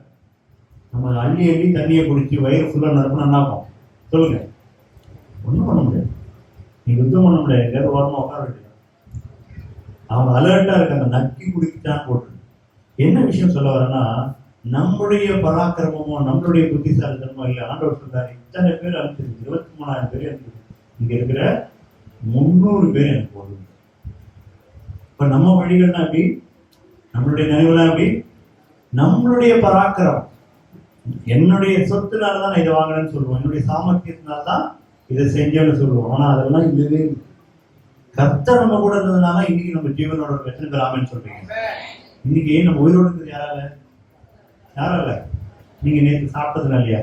நம்ம அள்ளி அள்ளி தண்ணியை குடிச்சு வயிறு ஃபுல்லா நிரப்பணும் என்ன ஆகும்? சொல்லுங்க. ஒன்றும் பண்ண முடியாது. நீங்க யுத்தம் பண்ண முடியாது. எங்கேயாவது ஓரமா உட்கார வேண்டியது. அவங்க அலர்ட்டா இருக்காங்க. நக்கி குடிச்சான்னு போட்டு என்ன விஷயம் சொல்ல வரேன்னா, நம்முடைய பராக்கிரமமோ நம்மளுடைய புத்திசாலித்தனமோ இல்லை. ஆண்டவர் சொல்றாரு, இத்தனை பேர் அனுப்பிச்சிருக்கு, 23,000 பேர் அனுப்பிச்சிருக்கு, இங்க இருக்கிற 300 பேர் எனக்கு போதும். இப்ப நம்ம வழிகள்னா எப்படி? நம்மளுடைய நினைவுலாம் எப்படி? நம்மளுடைய பராக்கிரம், என்னுடைய சொத்துனாலதான் நான் இதை வாங்கினேன்னு சொல்லுவோம், என்னுடைய சாமர்த்தியத்தினால்தான் இதை செஞ்சேன்னு சொல்லுவோம். ஆனா அதெல்லாம் இல்லவே இல்லை. கர்த்தர் நம்ம கூட இருந்ததுனால இன்னைக்கு நம்ம ஜீவனோட பிரச்சனை பெறாமன்னு சொல்றீங்க. இன்னைக்கு நம்ம உயிரோடு இருக்கிறது யாரால? நீங்க நேற்று சாப்பிட்டதுனாலயா?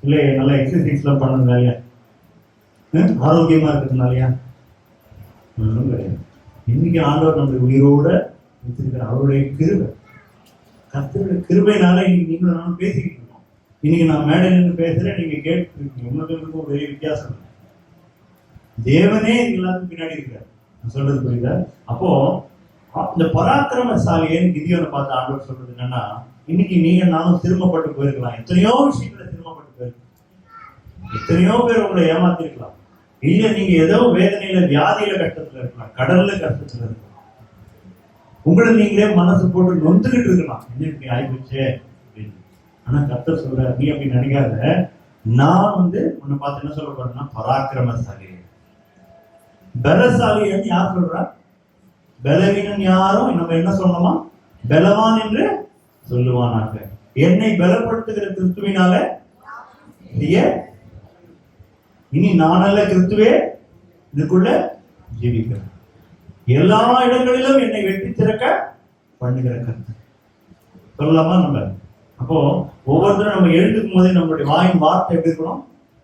இல்ல நல்லா எக்ஸசைஸ் எல்லாம் பண்ணதுனாலயா? ஆரோக்கியமா இருக்கிறதுனாலயா? ஒன்றும் கிடையாது. இன்னைக்கு ஆண்டவர் நம்மளுடைய உயிரோட வச்சிருக்கிற அவருடைய கிருபை, கர்த்தருடைய கிருபையினால இன்னைக்கு நீங்களும் நானும் பேசிக்கிட்டு இருக்கோம். இன்னைக்கு நான் மேடையில இருந்து பேசுறேன், நீங்க கேட்டு இருக்கீங்க. உங்களுக்கு ஒரு பெரிய வித்தியாசம் இல்லை. தேவனே எல்லாத்துக்கும் பின்னாடி இருக்காரு. நான் சொல்றது புரியுதா? அப்போ இந்த பராக்கிரமசாலியை கிதியோனை பார்த்து ஆண்டவர் சொல்றது என்னன்னா, இன்னைக்கு நீங்க நானும் திரும்பப்பட்டு போயிருக்கலாம். எத்தனையோ விஷயங்களை திரும்பப்பட்டு போயிருக்கலாம். எத்தனையோ பேர் உங்களை ஏமாத்திருக்கலாம். இல்ல நீங்க ஏதோ வேதனையில, வியாதியில கஷ்டத்துல இருக்கலாம், கடல்ல கஷ்டத்துல இருக்கலாம். உங்களை நீங்களே மனசு போட்டு நொந்துகிட்டு இருக்கலாம், என்ன இப்படி ஆயிடுச்சு அப்படின்னு. ஆனா கர்த்தர் சொல்ற, நீ அப்படி நினைக்காத, நான் உன்னை பார்த்து என்ன சொல்ல போறேன்னா பராக்கிரமசாலி. பலசாலின்னு யார் சொல்றா? பலவீனன் யாரும் நம்ம என்ன சொல்லணுமா? பலவான் என்று சொல்லுவானாக. என்னை பலப்படுத்துகிற கிறிஸ்துவினால இனி நானல்ல, கிறிஸ்துவே இதுக்குள்ள ஜீவிக்கிறேன். எல்லா இடங்களிலும் என்னை வெட்டி திறக்க பண்ணுகிற கர்த்தர் சொல்லலாமா நம்ம? அப்போ ஒவ்வொருத்தரும் நம்ம எழுதுக்கும் போதே நம்மளுடைய வாயின் வார்த்தை எப்படி இருக்கணும்?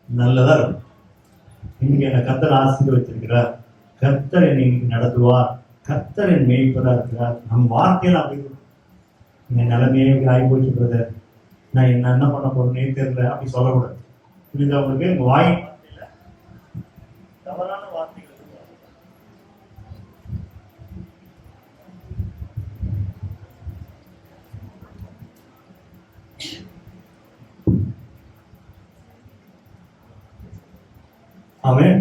நல்லதா இருக்கும். இன்னைக்கு என்னை கர்த்தர் ஆசீர்வதிச்சிருக்கிறார், கர்த்தர் என்னை இன்னைக்கு நடத்துவார், கர்த்தர் என் மேய்ப்பதா இருக்கிறார். நம்ம வார்த்தையில அப்படி என் நிலைமையே ஆகி போச்சு பிரதர், நான் என்ன பண்ண போறேன்னே தெரியல அப்படி சொல்லக்கூடாது. புரியுதா உங்களுக்கு? உங்க வாய் வார்த்தையில தவறான வார்த்தைகள். அவன்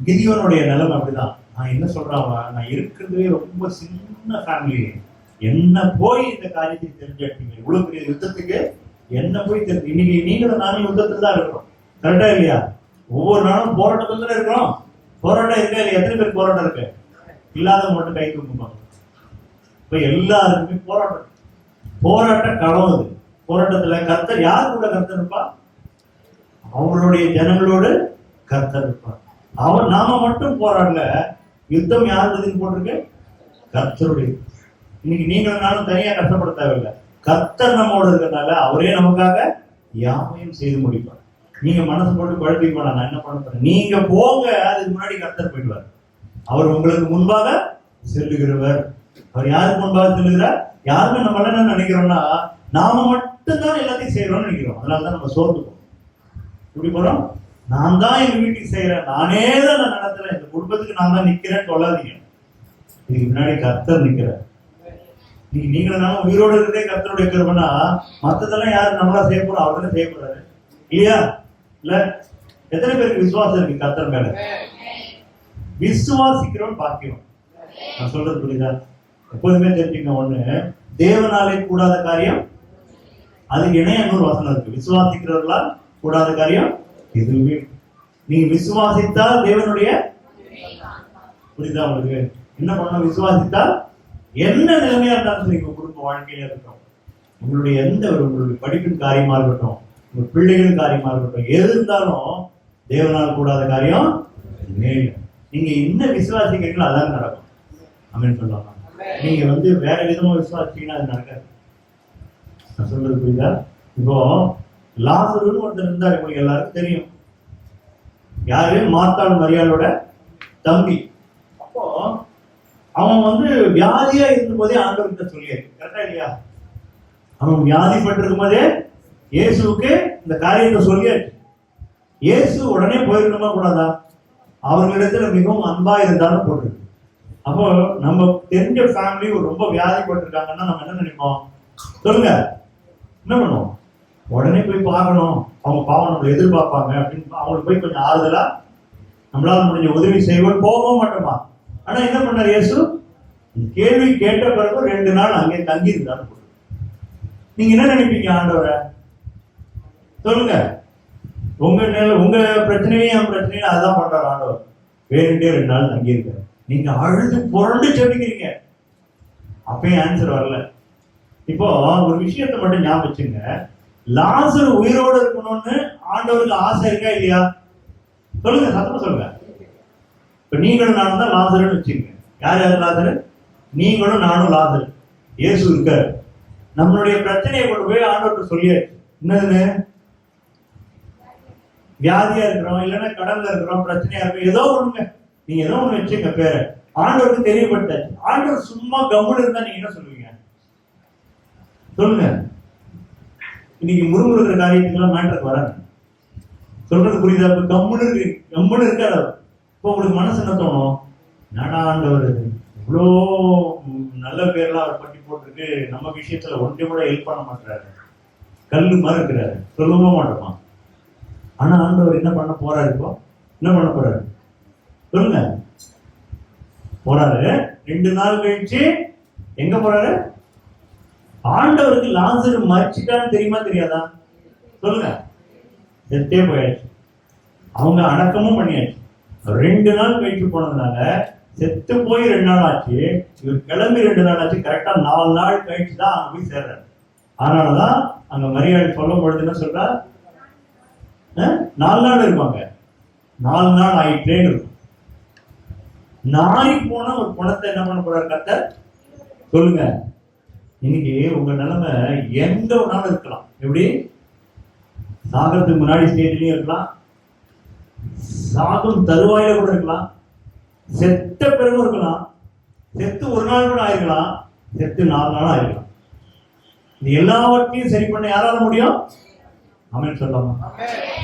கிதியோனுடைய நிலைமை அப்படிதான். நான் என்ன சொல்றான், நான் இருக்கிறதே ரொம்ப சின்ன ஃபேமிலி, என்ன போய் இந்த காரியத்தை தெரிஞ்சுட்டீங்க, இவ்வளவு பெரிய யுத்தத்துக்கு என்ன போய் தெரிஞ்சு. இன்னைக்கு நீங்களும் நானும் யுத்தத்துல தான் இருக்கிறோம், கரெக்டா இல்லையா? ஒவ்வொரு நாளும் போராட்டத்துல தானே இருக்கிறோம். போராட்டம் இருக்கா இல்லையா? எத்தனை பேர் போராட்டம் இருக்கு? இல்லாதவங்க மட்டும் கை தூக்குவாங்க. இப்ப எல்லாருக்குமே போராட்டம், போராட்ட களம் இது. போராட்டத்துல கர்த்தர் யார் கூட கர்த்தர் இருப்பா? அவங்களுடைய ஜனங்களோடு கர்த்தர் இருப்பார். அவன் நாம மட்டும் போராடல, யுத்தம் யாருக்கு போட்டிருக்கு? கர்த்தருடைய. இன்னைக்கு நீங்களும் நானும் தனியா கஷ்டப்பட தேவையில்லை. கர்த்தர் நம்மோட இருக்கிறதுனால அவரே நமக்காக யாவையும் செய்து முடிப்பார். நீங்க மனசு போட்டு குழப்பி போனா நான் என்ன பண்ண போறேன்? நீங்க போங்க, அதுக்கு முன்னாடி கர்த்தர் போயிடுவார். அவர் உங்களுக்கு முன்பாக செல்லுகிறவர். அவர் யாருக்கு முன்பாக செல்லுகிறார்? யாருமே நம்ம என்ன நினைக்கிறோம்னா, நாம மட்டும்தான் எல்லாத்தையும் செய்யறோம்னு நினைக்கிறோம். அதனாலதான் நம்ம சோர்ந்து போறோம். எப்படி போறோம்? நான் தான் எங்க வீட்டுக்கு செய்யறேன், நானே தான் நான் நடத்துறேன், இந்த குடும்பத்துக்கு நான் தான் நிக்கிறேன்னு சொல்லாதீங்க. இதுக்கு முன்னாடி கர்த்தர் நிக்கிறார். நீங்களும் நானும் உயிரோடு இருக்கிறதே கர்த்தருடைய கிருபைனா, மத்ததெல்லாம் யாரு நம்மளா செய்ய போறோம்? அவர் தானே செய்ய போறாரு இல்லையா? இல்ல எத்தனை பேருக்கு விசுவாசம் இருக்கு கர்த்தர் மேல? விசுவாசிக்கிறோம் பாக்கியம். நான் சொல்றது புரியுதா? எப்போதுமே தெரிஞ்சுங்க, ஒண்ணு தேவனாலே கூடாத காரியம் அதுக்கு இணைய இன்னொரு வசனம் இருக்கு, விசுவாசிக்கிறவர்களால் கூடாத காரியம் எதுவுமே. நீங்க விசுவாசித்தால் தேவனுடைய, புரியுதா உங்களுக்கு? என்ன பண்ணணும்? விசுவாசித்தால் என்ன நிலைமையா இருந்தாலும் சரி, உங்க குடும்ப வாழ்க்கையில இருக்கட்டும், உங்களுடைய படிப்பின் காரியமா இருக்கட்டும், உங்க பிள்ளைகளின் காரியமா இருக்கட்டும், எது இருந்தாலும் தேவனால் கூடாத காரியம் மேல. நீங்க என்ன விசுவாசிக்கிறீங்களோ அதான் நடக்கும். அப்படின்னு சொல்லலாம். நீங்க வேற விதமா விசுவாசிச்சீங்கன்னா அது நடக்காது. நான் சொல்றது புரியுதா? இப்போ லாசருன்னு ஒருத்தர் இருந்தார், உங்களுக்கு எல்லாருக்கும் தெரியும். யாரு? மார்த்தாள் மரியாளோட தம்பி. அப்போ அவன் வியாதியா இருக்கும் போதே ஆண்டவர்கிட்ட சொல்லியாரு. கரெக்டா இல்லையா? அவன் வியாதிப்பட்டிருக்கும் போதே இயேசுவுக்கு இந்த காரியத்தை சொல்லியாச்சு. இயேசு உடனே போயிருக்கணுமா கூடாதா? அவர்களிடத்துல மிகவும் அன்பா இருந்தாலும் போட்டிருக்கு. அப்போ நம்ம தெரிஞ்ச ஃபேமிலி ரொம்ப வியாதிப்பட்டிருக்காங்கன்னா நம்ம என்ன நினைப்போம்? சொல்லுங்க, என்ன பண்ணுவோம்? உடனே போய் பார்க்கணும், அவங்க பாவம் நம்மளை எதிர்பார்ப்பாங்க அப்படின்னு அவங்களுக்கு போய் கொஞ்சம் ஆறுதலா நம்மளால முடிஞ்ச உதவி செய்வோம், போகவும் மாட்டோமா? ஆனா என்ன பண்ணார் இயேசு? கேள்வி கேட்ட பிறகு 2 நாள் அங்கே தங்கி இருந்தாரு. நீங்க என்ன நினைப்பீங்க ஆண்டவரை? சொல்லுங்க. உங்க பிரச்சனையும் என் பிரச்சனையும் அதான் பண்றாரு ஆண்டவர். வேணுட்டே 2 நாள் தங்கி இருக்காரு. நீங்க அழுது புரண்டு செபிக்கிறீங்க, அப்பயும் ஆன்சர் வரல. இப்போ ஒரு விஷயத்தை மட்டும் ஞாபகம் வச்சுங்க. லாசர் உயிரோடு இருக்கணும்னு ஆண்டவருக்கு ஆசை இருக்கா இல்லையா? சொல்லுங்க, சத்தமா சொல்லுங்க. இப்ப நீங்களும் நானும் தான் லாசர்னு வச்சுக்கோங்க. யார் யார் லாசர்? நீங்களும் நானும் லாசர். இயேசு இருக்காரு. நம்மளுடைய பிரச்சனையை கொண்டு போய் ஆண்டவருக்கு சொல்லியாச்சு. என்னதுன்னு? வியாதியா இருக்கிறோம், இல்லைன்னா கடல்ல இருக்கிறோம், பிரச்சனையா இருக்கும், ஏதோ ஒண்ணுங்க. நீங்க ஏதோ ஒண்ணு வச்சுங்க பேரை ஆண்டவருக்கு தெரியப்பட்டாச்சு. ஆண்டவர் சும்மா கம்முன்னு இருந்தா நீங்க என்ன சொல்லுவீங்க? சொல்லுங்க. இன்னைக்கு முறுமுறுக்கிற காரியத்துக்கெல்லாம் மேட்டருக்கு வராங்க. சொல்றது புரியுதா? கம்முன்னு இருக்காரு. இப்போ உங்களுக்கு மனசு என்ன தோணும்? நானா ஆண்டவர் இவ்வளோ நல்ல பேர்லாம் அவர் பட்டி போட்டிருக்கு, நம்ம விஷயத்துல ஒன்றை கூட ஹெல்ப் பண்ண மாட்டாரு, கல்லு மாதிரி இருக்கிறாரு, சொல்லவும் மாட்டோமா? ஆனா ஆண்டவர் என்ன பண்ண போறாரு? இப்போ என்ன பண்ண போறாரு? சொல்லுங்க. போறாரு. 2 நாள் கழிச்சு எங்க போறாரு? ஆண்டவருக்கு லாசர் மரிச்சிட்டான்னு தெரியுமா தெரியாதா? சொல்லுங்க. செத்தே போயாச்சு. அவங்க அடக்கமும் பண்ணியாச்சு. 2 நாள் கழிச்சு போனதுனால செத்து போய் 2 நாள் ஆச்சு. இவர் கிளம்பி 2 நாள் ஆச்சு. கரெக்டா 4 நாள் கழிச்சு தான் அங்க போய் சேர்றாரு. அதனாலதான் அங்க மரியாதை சொல்லும் பொழுது என்ன சொல்றா? 4 நாள் இருப்பாங்க. 4 நாள் ஆயிட்டே இருக்கும். நாரி போன ஒரு பணத்தை என்ன பண்ண போறாரு கர்த்தர்? சொல்லுங்க. இன்னைக்கு உங்க நிலைமை எங்க வேணாலும் இருக்கலாம். எப்படி? சாகறதுக்கு முன்னாடி ஸ்டேஜ்லயும் இருக்கலாம், சாகும் தருவாயில கூட இருக்கலாம், செத்த பிறகும் இருக்கலாம், செத்து 1 நாள் கூட ஆயிருக்கலாம், செத்து 4 நாள் ஆயிருக்கலாம். இது எல்லாவற்றையும் சரி பண்ண யாரால முடியும்? ஆமென் சொல்லாமா?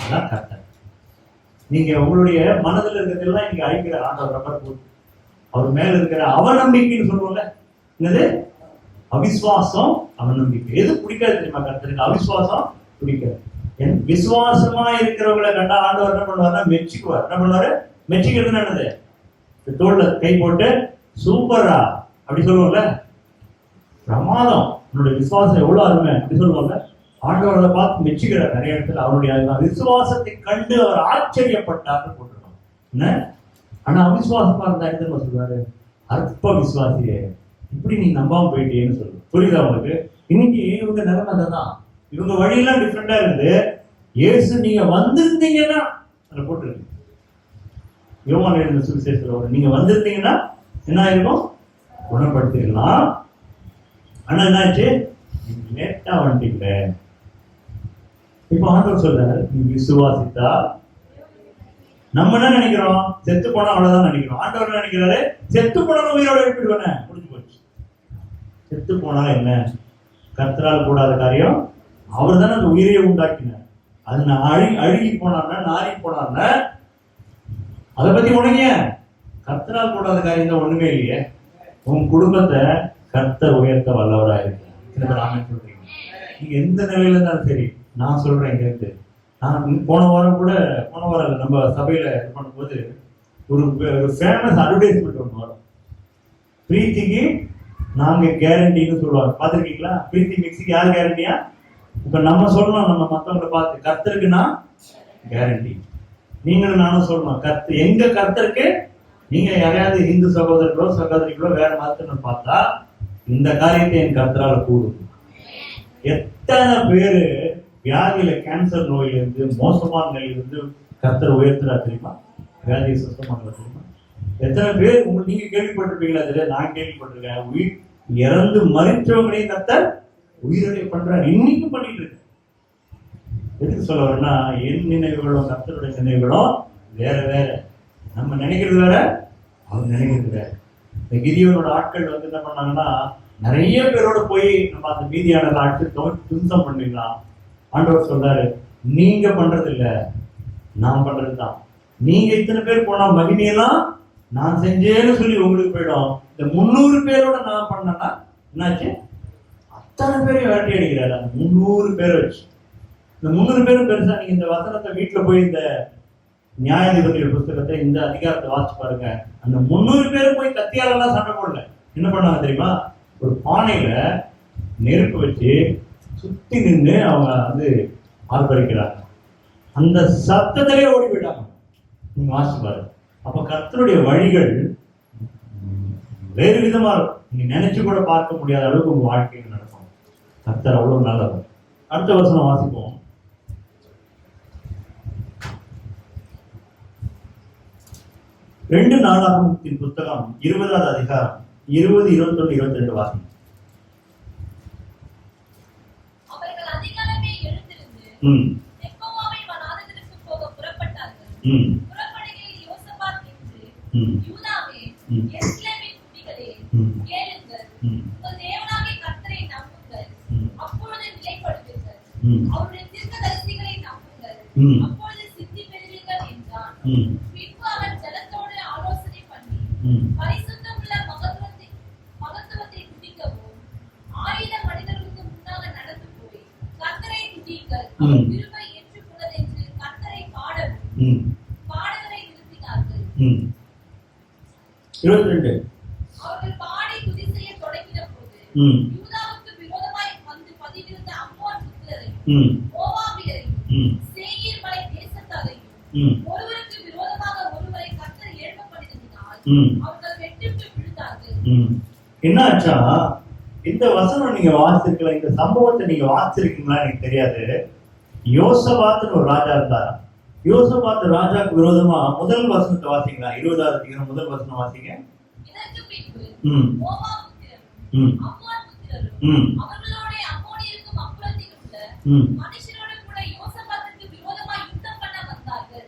அதான் கர்த்தர். நீங்க உங்களுடைய மனதில் இருக்கிறதெல்லாம் நீங்க அழிக்கிற ஆண்டவர் ரப்பர் போட்டு அவர் மேல இருக்கிற அவநம்பிக்கைன்னு சொல்லுவோம்ல. என்னது? அவிசுவாசம், அவநம்பிக்கை. எது பிடிக்காது தெரியுமா கர்த்தருக்கு? அவிசுவாசம் பிடிக்காது. விசுவாசமா இருக்கிறவங்களை கண்டா ஆண்டவர் என்ன பண்ணுவாருன்னா மெச்சிக்குவார். என்ன பண்ணுவாரு? மெச்சிக்கிறது என்னது? தோல்ல கை போட்டு சூப்பரா அப்படி சொல்லுவோம்ல, பிரமாதம், உன்னுடைய விசுவாசம் எவ்வளவு அருமை அப்படி சொல்லுவோம்ல. ஆண்டவரை பார்த்து மெச்சிக்கிறார் நிறைய இடத்துல. அவருடைய விசுவாசத்தை கண்டு அவர் ஆச்சரியப்பட்டார்னு போட்டிருக்கோம். என்ன? ஆனா அவிசுவாசமா இருந்தா என்ன சொல்றாரு? அற்ப விசுவாசியே, இப்படி நீ நம்பாம போயிட்டேன்னு சொல்லு. புரியுதா உங்களுக்கு? இன்னைக்கு இவங்க நிலைமை தான். இவங்க வழியெல்லாம் டிஃப்ரெண்டா இருந்து இயேசு நீங்க வந்திருந்தீங்கன்னா அதை போட்டிருக்கு. யோவான் எழுதின சுவிசேஷத்துல நீங்க வந்திருந்தீங்கன்னா என்ன ஆயிருக்கும்? குணப்படுத்திடலாம். ஆனா என்னாச்சு? லேட்டா வந்துட்டீங்க. இப்ப ஆண்டவர் சொல்றாரு, நீ விசுவாசித்தா. நம்ம என்ன நினைக்கிறோம்? செத்து போனா அவ்வளவுதான் நினைக்கிறோம். ஆண்டவர் என்ன நினைக்கிறாரு? செத்து போனா உயிரோட எழுப்பிடுவேன, முடிஞ்சு போச்சு. செத்து போனா என்ன? கர்த்தரால் கூடாத காரியம். அவர் தானே அந்த உயிரையே உண்டாக்கினார். அது அழுகி போனார்னா, நாரி போனார்னா அதை பத்தி உடனே கர்த்தரால் கூடாத காரியம் தான் ஒண்ணுமே இல்லையே. உன் குடும்பத்தை கர்த்தர் உயர்த்த வல்லவராக இருக்கிறாங்க. சொல்றீங்க நீங்க எந்த நிலையில இருந்தாலும் சரி. நான் சொல்றேன் இங்க இருந்து. நான் போன வாரம் நம்ம சபையில இது பண்ணும்போது ஒரு ஃபேமஸ் அட்வர்டைஸ்மெண்ட் ஒன்று வரும். பிரீத்திக்கு நாங்க கேரண்டின்னு சொல்லுவாங்க. பாத்திருக்கீங்களா? பிரீத்தி மிக்ஸிக்கு யார் கேரண்டியா? இப்ப நம்ம சொல்லணும், நம்ம மத்தவங்களை பார்த்து, கர்த்தருக்கு நான் கேரண்டி. நீங்களும் நானும் சொல்லணும், எங்க கர்த்தருக்கு. நீங்க யாரையாவது இந்து சகோதரர்களோ சகோதரிகளோ வேற மதத்தினர் பார்த்தா இந்த காரியத்தை என் கர்த்தரால் கூடும். எத்தனை பேரு வியாதியில, கேன்சர் நோயிலிருந்து, மோசமான நிலையிலிருந்து கர்த்தர் உயர்த்துறா தெரியுமா? வியாதியை சுத்தம் பண்றா தெரியுமா? எத்தனை பேர் நீங்க கேள்விப்பட்டிருப்பீங்களா? தெரியல, நான் கேள்விப்பட்டிருக்கேன். இறந்து மறித்தவங்களையும் கர்த்தர் உயிரிழை பண்றாரு, இன்னைக்கும் பண்ணிட்டு இருக்கு. எதுக்கு சொல்ல வரேன்னா, என் நினைவுகளும் கர்த்தருடைய நினைவுகளும் வேற வேற. நம்ம நினைக்கிறது வேற, அவர் நினைக்கிறது வேற. இந்த கிதியோனோட ஆட்கள் வந்து என்ன பண்ணாங்கன்னா, நிறைய பேரோட போய் நம்ம அந்த மீதியான ஆட்கள் துன்பம் பண்ணிடலாம். ஆண்டவர் சொல்றாரு, நீங்க பண்றது இல்ல, நான் பண்றதுதான். நீங்க இத்தனை பேர் போனா மகிமையெல்லாம் நான் செஞ்சேன்னு சொல்லி உங்களுக்கு போயிடும். இந்த 300 பேரோட நான் பண்ணேன்னா என்னாச்சு? அத்தனை பேரையும் வேட்டி அடிக்கிறாரு. அந்த 300 பேரை வச்சு. இந்த 300 பேரும் பெருசா. நீங்க இந்த வசனத்தை வீட்டுல போய் இந்த நியாயாதிபதியோட புத்தகத்தை, இந்த அதிகாரத்தை வாசிச்சு பாருங்க. அந்த 300 பேரும் போய் கத்தியாலெல்லாம் சண்டை போடல. என்ன பண்ணாங்க தெரியுமா? ஒரு பானையில நெருப்பு வச்சு சுத்தி நின்று அவங்க வந்து ஆர்ப்பரிக்கிறாங்க. அந்த சத்தத்திலே ஓடி போயிட்டாங்க. நீங்க வாசிச்சு பாருங்க. அப்ப கர்த்தருடைய வழிகள் வேறு விதமா இருக்கும். நீங்க நினைச்சு கூட பார்க்க முடியாத அளவுக்கு உங்க வாழ்க்கையில் நடக்கும். கர்த்தர் அவ்வளவு நல்லவர். அடுத்த வசனம் வாசிப்போம். ரெண்டு நாளாகமத்தின் புத்தகம் 20வது அதிகாரம் 20, 21, 22 வாசி. அவர்கள் அதிகாலமே எழுந்திருந்து தெக்கோவாவை வனாந்தரத்திற்கு போக புறப்பட்டார்கள். புறப்படுகையில் யோசபாத் நின்று, யூதாவே, எருசலேமின் குடிகளே, கேளுங்கள், உங்கள் தேவனாகிய கர்த்தரை நம்புங்கள், அப்பொழுது நிலைப்படுவீர்கள். அவருடைய தீர்க்கதரிசிகளை நம்புங்கள், அப்பொழுது சித்தி பெறுவீர்கள் என்றான். பின்பு அவன் ஜனத்தோடு ஆலோசனை பண்ணி, பரிசுத்தமுள்ள மகத்துவத்தை துதிக்கவும், ஆயுத மனிதர்களுக்கு முன்னாக நடந்து போய் கர்த்தரை துதியுங்கள், அவர் கிருபை ஏற்றுக்கொண்டதென்று கர்த்தரை பாடவும் பாடல்களை நிறுத்தினார்கள். 22 அவர்கள் பாடி துதி செய்ய தொடங்கின போது, யூதாவுக்கு விரோதமாய் வந்து பதிவிருந்த அம்மோன் புத்திரரையும் மோவாபியரையும் சேயீர் மலை தேசத்தாரையும் ஒருவருக்கு விரோதமாக ஒருவரை கர்த்தர் எழுப்ப பண்ணினதினால் அவர்கள் வெட்டுண்டு விழுந்தார்கள். என்ன ஆச்சா? இந்த வசனம் நீங்க வாசிச்சிருக்கலாம், இந்த சம்பவத்தை நீங்க வாசிச்சிருக்கீங்களா எனக்கு தெரியாது. யோசபாத்னு ஒரு ராஜா இருந்தார். யோசபாத் ராஜாக்கு விரோதமா முதல் வசனத்தை வாசிங்களா? 20வது அதிகாரம் முதல் வசனம் வாசிங்க. இதற்கு பின்பு மோவாப் புத்திரரும் அம்மோன் புத்திரரும் அவர்களோட அம்மோனியருக்கும் அப்புறத்திலுள்ள மனுஷரோடு கூட யோசபாத்துக்கு விரோதமாய் யுத்தம் பண்ண வந்தார்கள்.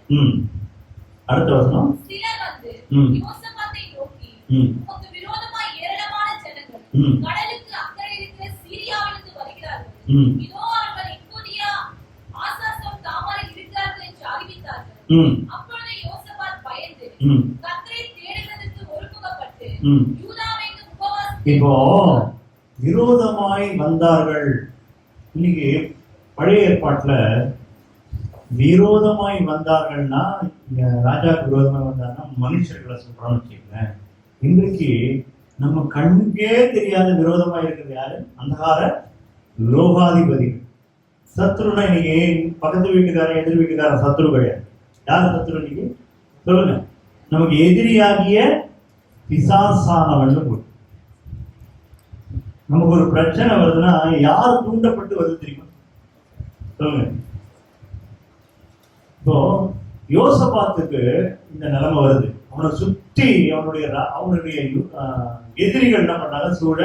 அடுத்த வசனம். சிலர் வந்து யோசபாத்தை நோக்கி, உமக்கு விரோதமாய் ஏராளமான ஜனங்கள் கடலுக்கு அக்கறை இருக்கிற சீரியாவிலிருந்து வருகிறார்கள். இதோ அவர்கள் இக்கோனியா ஆசாசோம் தாமாரில் இருக்கிறார்கள் என்று அறிவித்தார்கள். அப்பொழுது யோசபாத் பயந்து கர்த்தரை தேடுவதற்கு ஒருமுகப்பட்டு யூதாவைக்கு உபவாசம். இப்போ விரோதமாய் வந்தார்கள். இன்னைக்கு பழைய ஏற்பாட்டுல விரோதமாய் வந்தார்கள்னா, ராஜாவுக்கு விரோதமாய் வந்தாங்கன்னா மனுஷர்களை சொல்றோம்னு வச்சுக்கோங்களேன். இன்றைக்கு நம்ம கண்ணுக்கே தெரியாத விரோதமாய் இருக்கிறது யாரு? அந்தகார லோகாதிபதி. சத்ருனா இன்னைக்கு பக்கத்து வீட்டுக்காரன், எதிர் வீட்டுக்காரன் சத்ரு கிடையாது. யார் சத்ரு இன்னைக்கு? சொல்லுங்க. நமக்கு எதிரியாகிய பிசாசானவன். நமக்கு ஒரு பிரச்சனை வருதுன்னா யார் தூண்டப்பட்டு வருது தெரியுமா? சொல்லுங்க. இப்போ யோசபாத்துக்கு இந்த நிலைமை வருது. அவனை சுற்றி அவனுடைய எதிரிகள் என்ன பண்ணாங்க? சூழ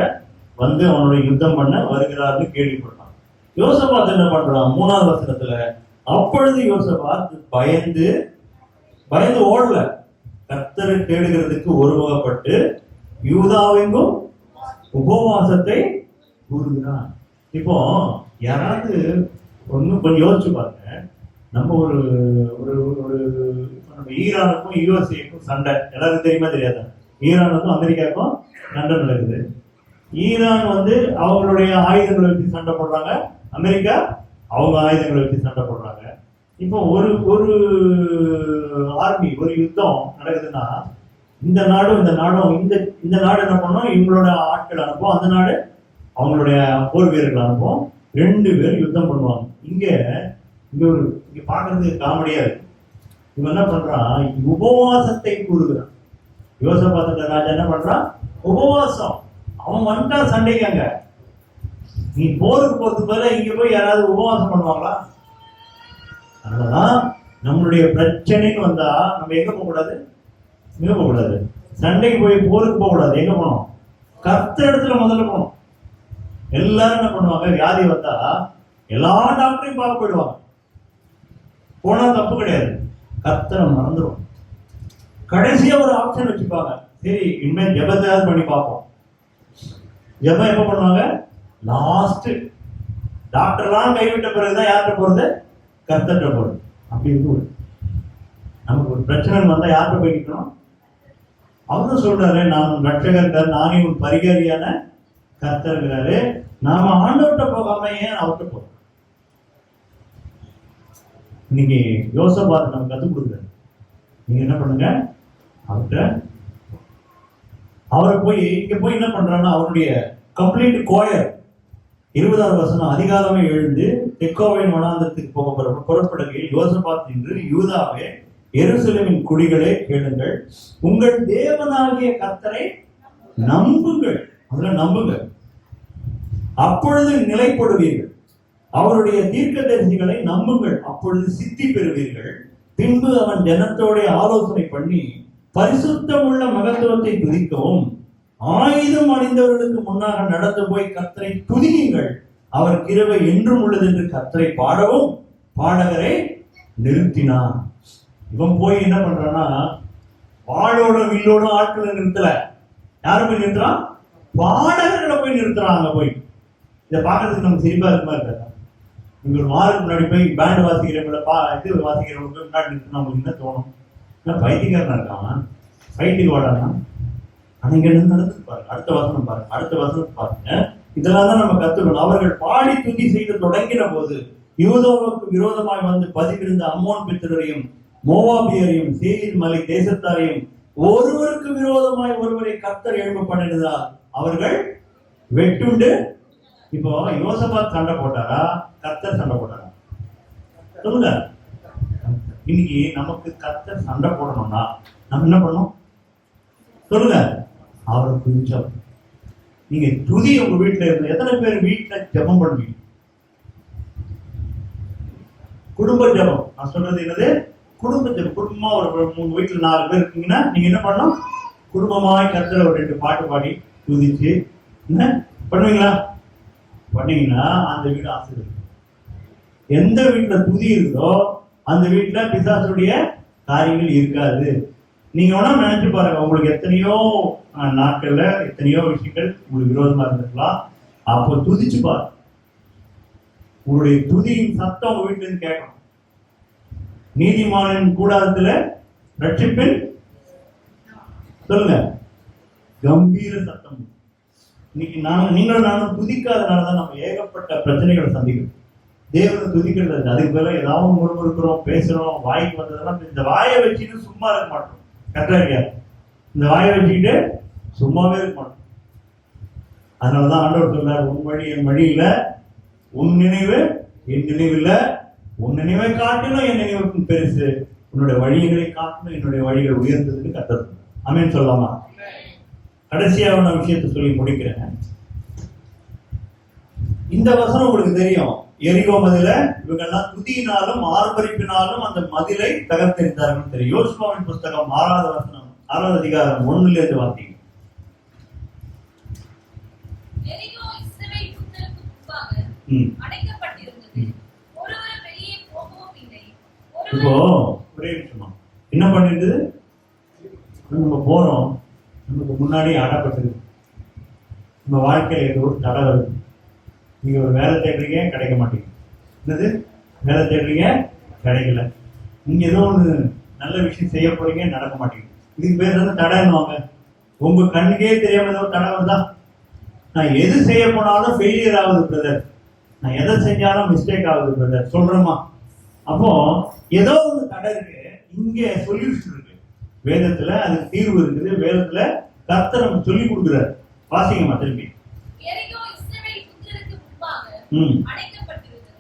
வந்து அவனுடைய யுத்தம் பண்ண வருகிறார்னு கேள்விப்பட்டான். யோசபாத் என்ன பண்றான்? 3வது வசனத்துல, அப்பொழுது யோசபாத் பயந்து ஓடல, கர்த்தரை தேடுகிறதுக்கு ஒருமுகப்பட்டு யூதாவெங்கும் உபவாசத்தை கூறுகிறான். இப்போ யாராவது கொஞ்சம் யோசிச்சு பாருங்க. நம்ம ஒரு நம்ம ஈரானுக்கும் யுஎஸ்ஏக்கும் சண்டை எல்லாருக்கும் தெரியுமா தெரியாதா? ஈரானுக்கும் அமெரிக்காவுக்கும் சண்டை நடக்குது. ஈரான் வந்து அவங்களுடைய ஆயுதங்களை வச்சு சண்டை போடுறாங்க, அமெரிக்கா அவங்க ஆயுதங்களை வச்சு சண்டை போடுறாங்க. இப்போ ஒரு ஆர்மி, ஒரு யுத்தம் நடக்குதுன்னா இந்த நாடு என்ன பண்ணோம்? இவங்களோட ஆட்கள் அனுப்புவோம், அந்த நாடு அவங்களுடைய போர் வீரர்கள் அனுப்புவோம். 2 பேர் யுத்தம் பண்ணுவாங்க. இங்க பாக்குறதுக்கு காமெடியா இருக்கு. இவன் என்ன பண்றான்? உபவாசத்தை கூறுகிறான். யோசபாத் ராஜா என்ன பண்றான்? உபவாசம். அவன் வந்துட்டா சண்டைக்காங்க. நீ போருக்கு போறதுக்கு பதிலாக இங்க போய் யாராவது உபவாசம் பண்ணுவாங்களா? அதனாலதான் நம்மளுடைய பிரச்சனைன்னு வந்தா நம்ம எங்க போக கூடாது? எங்க போக கூடாது? சண்டைக்கு போய் போருக்கு போக கூடாது. எங்க போனோம்? கர்த்தர் இடத்துல முதல்ல போனோம். எல்லாரும் என்ன பண்ணுவாங்க? வியாதி வந்தா எல்லா டாக்டரையும் பார்க்க போயிடுவாங்க. போனா தப்பு கிடையாது, கர்த்தரை மறந்துடும். கடைசியா ஒரு ஆப்ஷன் வச்சுப்பாங்க, சரி இனிமேல் ஜெபத்தையாவது பண்ணி பார்ப்போம். ஜெபம் எப்ப பண்ணுவாங்க? லாஸ்ட். டாக்டர்லாம் கைவிட்ட பிறகுதான் யார்கிட்ட போறது? கர்த்தர்கிட்ட போறது. அப்படி இருக்கு. நமக்கு ஒரு பிரச்சனை வந்தா யார்கிட்ட போய் நிற்கணும்? அவரும் சொல்றாரு, நான் ரட்சகர், நானே உன் பரிகாரியான கர்த்தர்கிறாரு. நாம ஆண்டவர்கிட்ட போகாம ஏன் அவர்கிட்ட போறோம்? இன்னைக்கு யோசபாத் நம்ம கத்துக் கொடுக்குறாரு. நீங்க என்ன பண்ணுங்க, அவர்கிட்ட அவரை போய் இங்க போய் என்ன பண்றான்னா, அவருடைய கம்ப்ளீட் கோயர் 20வது வசனம், அதிகாலமே எழுந்து தெக்கோவின் வனாந்தரத்துக்கு போக புறப்படுகையில் யோசபாத் நின்று, யூதாவே எருசலேமின் குடிகளே கேளுங்கள், உங்கள் தேவனாகிய கர்த்தரை நம்புங்கள். அதுல நம்புங்க, அப்பொழுது நிலைப்படுவீர்கள். அவருடைய தீர்க்கதரிசிகளை நம்புங்கள், அப்பொழுது சித்தி பெறுவீர்கள். பின்பு அவன் ஜனத்தோட ஆலோசனை பண்ணி பரிசுத்தம் உள்ள மகத்துவத்தை துதிக்கவும், ஆயுதம் அணிந்தவர்களுக்கு முன்னாக நடந்து போய் கர்த்தரை துதியுங்கள், அவர் கிருபை என்றும் உள்ளது என்று கர்த்தரை பாடவும் பாடகரை நிறுத்தினான். இவன் போய் என்ன பண்றான்னா, வாளோட வில்லோட ஆட்களை நிறுத்தல. யாரும் போய் நிறுத்துறான்? பாடகர்களை போய் நிறுத்துறான். அங்க போய் இதை பார்க்கறதுக்கு நமக்கு சிரிப்பா இருக்குமா இருக்காது? இங்க ஒரு மாருக்கு முன்னாடி போய் பேண்ட் வாசிக்கிறவங்கள இது வாசிக்கிறவங்களுக்கு முன்னாடி நிறுத்தினா நமக்கு என்ன தோணும்? பைத்தியக்காரனா இருக்கான், ஃபைட்டுக்கு வாடானா. ஆனா இங்க இருந்து நடந்து பாருங்க, அடுத்த வசனம் பாருங்க, அடுத்த வசனம் பாருங்க. இதெல்லாம் தான் நம்ம கத்துக்கணும். அவர்கள் பாடி துதி செய்து தொடங்கின போது யூதாவுக்கு விரோதமாய் வந்து பதிவிருந்த அம்மோன் பித்திரரையும் மோவாபியரையும் சேயீர் மலை தேசத்தாரையும் ஒருவருக்கு விரோதமாய் ஒருவரை கர்த்தர் எழும்ப பண்ணினதால் அவர்கள் வெட்டுண்டு. இப்போ யோசபாத் சண்டை போட்டாரா, கர்த்தர் சண்டை போட்டாரா? சொல்லுங்க. இன்னைக்கு நமக்கு கர்த்தர் சண்டை போடணும்னா நம்ம என்ன பண்ணணும்? சொல்லுங்க. அவரை துதிச்சோம். நீங்க துதி உங்க வீட்டுல இருந்து எத்தனை பேர் வீட்டுல ஜெபம் பண்ணுவீங்க? குடும்ப ஜெபம். நான் சொல்றது என்னது? குடும்ப ஜெபம். குடும்பமா ஒரு உங்க வீட்டுல 4 பேர் இருக்கீங்கன்னா நீங்க என்ன பண்ணணும்? குடும்பமாய் கர்த்தரை ஒரு 2 பாட்டு பாடி துதிச்சு என்ன பண்ணுவீங்களா? பண்ணீங்கன்னா அந்த வீடு ஆசீர்வதிக்கும். எந்த வீட்டுல துதி இருக்குதோ அந்த வீட்டுல பிசாசுடைய காரியங்கள் இருக்காது. நீங்க வேணா நினைச்சு பாருங்க, உங்களுக்கு எத்தனையோ நாட்கள்ல எத்தனையோ விஷயங்கள் உங்களுக்கு விரோதமா இருந்திருக்கலாம். அப்போ துதிச்சு பாருங்க, உங்களுடைய துதியின் சத்தம் உங்க வீட்டுல இருந்து கேட்கணும். நீதிமானின் கூடாரத்துல ரட்சிப்பின் சொல்லுங்க கம்பீர சத்தம். இன்னைக்கு நீங்களும் நானும் துதிக்காதனாலதான் நம்ம ஏகப்பட்ட பிரச்சனைகளை சந்திக்கிறோம். தேவனை துதிக்கிறது அதுக்கு பதிலாக ஏதாவது முறுமுறுக்கிறோம், பேசுறோம், வாய்க்கு வந்ததெல்லாம். இந்த வாயை வச்சுட்டு சும்மா இருக்க மாட்டோம். கரெக்டா இல்லையா? இந்த வாயை வச்சுக்கிட்டு சும்மாவே இருக்க மாட்டோம். அதனாலதான் ஆண்டவர் சொல்றார், உன் வழி என் வழி இல்ல, உன் நினைவு என் நினைவு இல்ல, உன் நினைவை காட்டிலும் என் நினைவுக்கும் பெருசு, உன்னுடைய வழிகளை காட்டிலும் என்னுடைய வழிகள் உயர்ந்ததுன்னு கத்தது. ஆமென் சொல்லலாமா? கடைசியாக நான் விஷயத்தை சொல்லி முடிக்கிறேன். இந்த வசனம் உங்களுக்கு தெரியும். எரிகோ மதில இவங்கெல்லாம் துதியினாலும் ஆர்ப்பரிப்பினாலும் அந்த மதிலை தகர்த்தெறிந்தார்கள் தெரியும். யோசுவாவின் புஸ்தகம் 6வது வசனம் 6வது அதிகாரம் 1ல இருந்து வாசிங்க. எரிகோ இஸ்ரவேல் புத்திரருக்கு முன்பாக அடைக்கப்பட்டிருந்தது, ஒருவர் வெளியே போகவும் இல்லை. இப்போ ஒரே விஷயமா என்ன பண்ணிட்டு நம்ம போறோம், நமக்கு முன்னாடி அடப்பட்டிருக்கு. நம்ம வாழ்க்கையில ஏதோ ஒரு தடை வருது. நீங்க ஒரு வேலை தேடுறீங்க, கிடைக்க மாட்டீங்க. என்னது வேலை தேடுறீங்க, கிடைக்கல. நீங்க ஏதோ ஒன்று நல்ல விஷயம் செய்ய போறீங்க, நடக்க மாட்டேங்குது. இதுக்கு பேர் வந்து தடைன்னுவாங்க. உங்க கண்ணுக்கே தெரியாம ஏதோ தடை வருதா? நான் எது செய்ய போனாலும் ஃபெயிலியர் ஆகுது பிரதர், நான் எதை செஞ்சாலும் மிஸ்டேக் ஆகுது பிரதர் சொல்றோமா? அப்போ ஏதோ ஒரு தடை இருக்கு. இங்க சொல்யூஷன் இருக்கு, வேதத்துல அதுக்கு தீர்வு இருக்குது. வேதத்துல கர்த்தர் நமக்கு சொல்லி கொடுக்குறாரு. வாசிங்கம்மா திரும்பி. எரிகோ இஸ்ரவேல் புத்திரருக்கு முன்பாக அடைக்கப்பட்டிருந்தது,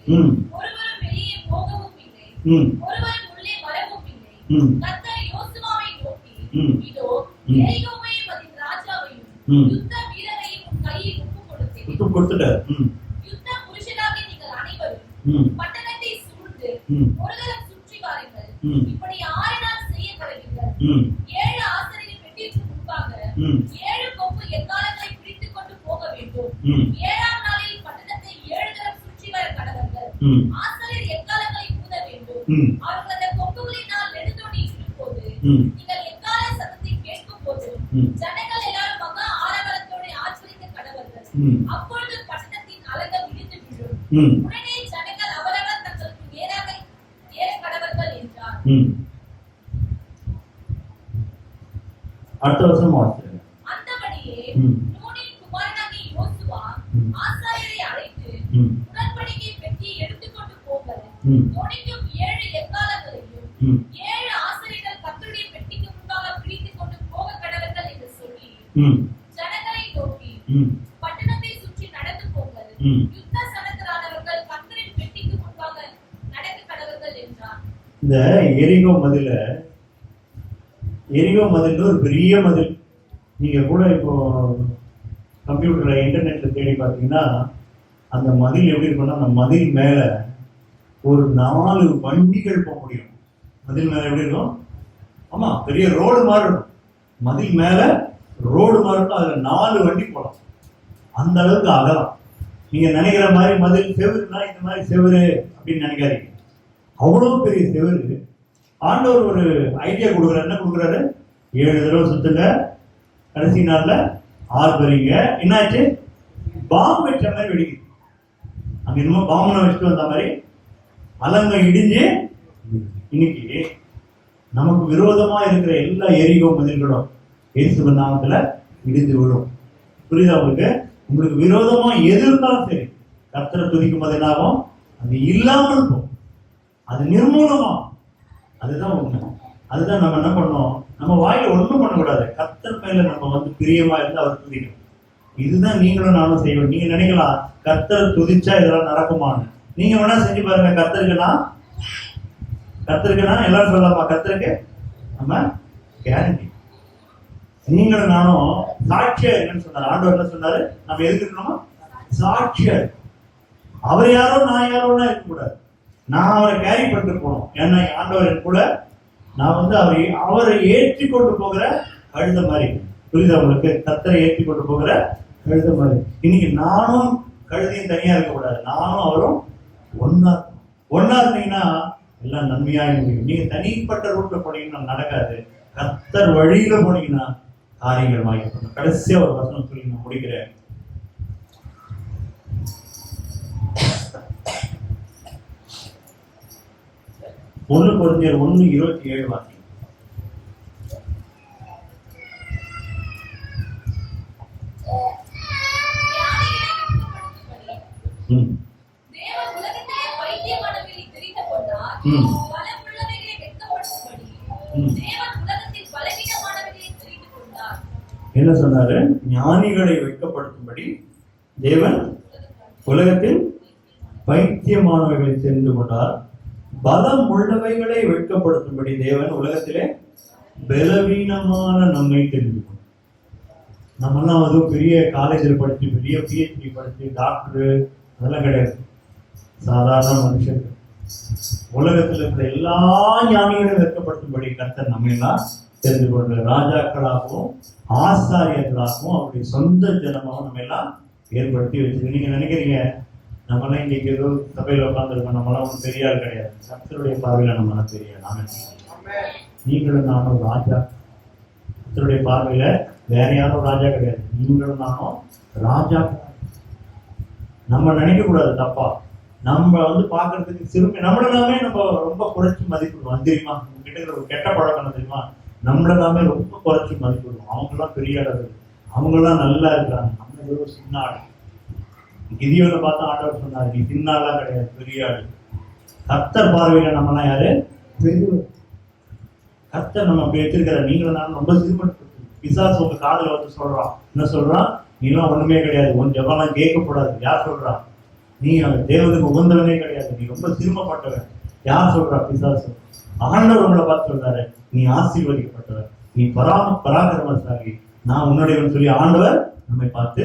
ஒருவர் வெளியே போகவும் இல்லை, ஒருவர் உள்ளே வரவும் இல்லை. கர்த்தர் யோசுவாவை நோக்கி, இதோ எரிகோவையும் அதன் ராஜாவையும் யுத்த வீரரையும் கொடுத்துட்டாரு. யுத்த புருஷனாகிய நீங்கள் அனைவரும் பட்டணத்தை சூழ்ந்து ஒரு தரம் சுற்றி வாருங்கள். இப்படி 6 நாள் செய்ய கடவீர்கள். 7 ஆசாரியரின் பெட்டிக்கு முன்பாக 7 கொம்பு எக்காளங்களை பிடித்துக் கொண்டு போக வேண்டும். 7ஆம் நாளில் பட்டணத்தை 7 தரம் சுற்றி வர கடவர்கள். ஆசாரியர் எக்காளங்களை ஊத வேண்டும். அவர்கள் அந்த கொம்புகளினால் நெடுந்தோடி இடும்போது நீங்கள் எக்காள சத்தத்தை கேட்கும் போது ஜனங்கள் எல்லாரும் மகா ஆரவாரத்தோடு ஆச்சரிக்க கடவர்கள். அப்பொழுது பட்டணத்தின் அலங்கம் இடிந்து விழும். உடனே ஜனங்கள் அவரவர் தங்களுக்கு நேராக ஏற கடவர்கள் என்றார். அடுத்த வருஷம் வாசிக்கிறேன். அந்தபடியே நூனின் குமாரனாகிய யோசுவா ஆசாரியரை அழைத்து உடன்படிக்கை பெட்டியை எடுத்துக்கொண்டு போங்கள். தொனிக்கும் 7 எக்காளங்களையும் 7 ஆசாரியர்கள் கர்த்தருடைய பெட்டிக்கு முன்பாக பிடித்துக் கொண்டு போக கடவர்கள் என்று சொல்லி ஜனங்களை நோக்கி பட்டணத்தை சுற்றி நடந்து போங்கள். யுத்த சன்னத்தரானவர்கள் கர்த்தரின் பெட்டிக்கு முன்பாக நடக்க கடவர்கள் என்றார். இந்த எரிகோ மதில் ஒரு பெரிய மதில். நீங்க கூட இப்போ கம்ப்யூட்டர்ல இன்டர்நெட்ல தேடி பார்த்தீங்கன்னா அந்த மதில் எப்படி இருக்கும்னா, அந்த மதில் மேல ஒரு 4 வண்டிகள் போக முடியும். மதில் மேல எப்படி இருக்கும்? ஆமா, பெரிய ரோடு மாதிரி இருக்கும். மதில் மேல ரோடு மாதிரி இருக்கும். அதுல 4 வண்டி போகலாம். அந்த அளவுக்கு அகலம். நீங்க நினைக்கிற மாதிரி மதில் செவருனா இந்த மாதிரி செவரு அப்படின்னு நினைக்காதீங்க. அவ்வளவு பெரிய செவரு. ஆண்டவர் ஒரு ஐடியா கொடுக்குறாரு. என்ன கொடுக்குறாரு? 7 தடவை சுத்துங்க, கடைசி நாள்ல 6 பெறீங்க. என்னாச்சு? பாம்பு வச்ச மாதிரி வெடிக்குது. அங்க இன்னும் பாம்பனை வச்சுட்டு வந்த மாதிரி அலங்க இடிஞ்சு இன்னைக்கு நமக்கு விரோதமா இருக்கிற எல்லா எரிகோ மதில்களும் இயேசுவின் நாமத்துல இடிந்து விழும். புரியுதா உங்களுக்கு? உங்களுக்கு விரோதமா எது இருந்தாலும் சரி, கர்த்தரை துதிக்கும் போது என்னாகும்? அது இல்லாமல் போகும், அது நிர்மூலமாகும். அதுதான் உண்மை. அதுதான் நம்ம என்ன பண்ணோம், நம்ம வாயில ஒண்ணும் பண்ணக்கூடாது. கர்த்தர் மேல நம்ம பிரியமா இருந்து அவர் துதிக்கணும். இதுதான் நீங்களும் நானும் செய்வோம். நீங்க நினைக்கலாம் கர்த்தரை துதிச்சா இதெல்லாம் நடக்குமான்னு. நீங்க வேணா செஞ்சு பாருங்க. கர்த்தருக்குன்னா எல்லாரும் சொல்லலாமா? கர்த்தருக்கு நம்ம கேரண்டி. நீங்களும் நானும் சாட்சியா இருக்குன்னு சொன்னாரு. ஆண்டவர் என்ன சொன்னாரு? நம்ம எதுக்கு இருக்கணுமா? சாட்சியா. அவர் யாரோ நான் யாரோன்னா இருக்கக்கூடாது. நான் அவரை கேரி பண்ணிட்டு போகணும். ஏன்னா ஆண்டவர் கூட நான் அவரை ஏற்றி கொண்டு போகிற கழுத மாதிரி. புரியுதா உங்களுக்கு? கர்த்தரை ஏற்றி கொண்டு போகிற கழுத மாதிரி. இன்னைக்கு நானும் கழுதையும் தனியா இருக்கக்கூடாது. நானும் அவரும் ஒன்னா இருந்தீங்கன்னா எல்லாம் நன்மையா முடியும். நீங்க தனிப்பட்ட ரூட்ல போனீங்கன்னா நடக்காது. கர்த்தர் வழியில போனீங்கன்னா காரியங்கள் வாய்க்கப்படும். கடைசியா ஒரு வசனம் சொல்லி நான் முடிக்கிறேன். ஒன்னு கொரிந்தியர் 1:27 வாசி. என்ன சொன்னாரு? ஞானிகளை வெட்கப்படுத்தும்படி தேவன் உலகத்தில் பைத்தியமானவைகளை தெரிந்து கொண்டார். பலம் உள்ளவைகளை வெட்கப்படுத்தும்படி தேவன் உலகத்திலே பலவீனமான நம்மை தெரிந்து கொண்டார். நம்மெல்லாம் அதுவும் பெரிய காலேஜில் படிச்சு பெரிய PhD படிச்சு டாக்டரு அதெல்லாம் கிடையாது. சாதாரண மனுஷர்கள். உலகத்தில் இருக்கிற எல்லா ஞானிகளையும் வெட்கப்படுத்தும்படி கர்த்தர் நம்ம எல்லாம் தெரிந்து கொண்ட ராஜாக்களாகவும் ஆசாரியர்களாகவும் அவருடைய சொந்த ஜனமாகவும் நம்ம எல்லாம் ஏற்படுத்தி வச்சிருக்கு. நீங்க நினைக்கிறீங்க நம்மளாம் இன்னைக்கு ஏதோ சபையில உட்காந்துருக்கோம், நம்மளாம் ஒன்றும் பெரிய ஆள் கிடையாது. கர்த்தருடைய பார்வையில நம்மளாம் பெரிய நாம. நீங்களும் நானும் ராஜா. கர்த்தருடைய பார்வையில வேற யாரும் ராஜா கிடையாது. நீங்களும் நானும் ராஜா. நம்ம நினைக்க கூடாது தப்பா. நம்ம பாக்குறதுக்கு சிறுமை நம்மளெல்லாமே நம்ம ரொம்ப குறைச்சி மதிப்பிடுவோம். தெரியுமா? கிட்ட இருக்கிற ஒரு கெட்ட பழக்கம் தெரியுமா? நம்மளெல்லாமே ரொம்ப குறைச்சி மதிப்பிடுவோம். அவங்கெல்லாம் பெரிய ஆளு, அவங்கெல்லாம் நல்லா இருக்காங்க, நம்ம ஏதோ சின்ன ஆளு. கிதியோனை பார்த்தா ஆண்டவர் சொன்னாரு, நீ சின்ன ஆளா கிடையாது, பெரிய ஆளு. கர்த்தர் பார்வையில நம்மலாம் யாரு? பெரிய. கர்த்தர் நம்ம வச்சிருக்கிற நீங்களும் நானும் ரொம்ப சிறுபட்டு. பிசாசு உங்க காதல சொல்றான். என்ன சொல்றான்? நீலாம் ஒண்ணுமே கிடையாது, உன் ஜெபம்லாம் கேட்கக்கூடாது. யார் சொல்றா? நீ தேவனுக்கு உகந்தவனே கிடையாது, நீ ரொம்ப சிறுமப்பட்டவன். யார் சொல்றா? பிசாசு. ஆண்டவர் உங்களை பார்த்து சொல்றாரு, நீ ஆசீர்வதிக்கப்பட்டவர், நீ பராக்கிரமசாலி, நான் உன்னுடையவன் சொல்லி ஆண்டவர் நம்மை பார்த்து.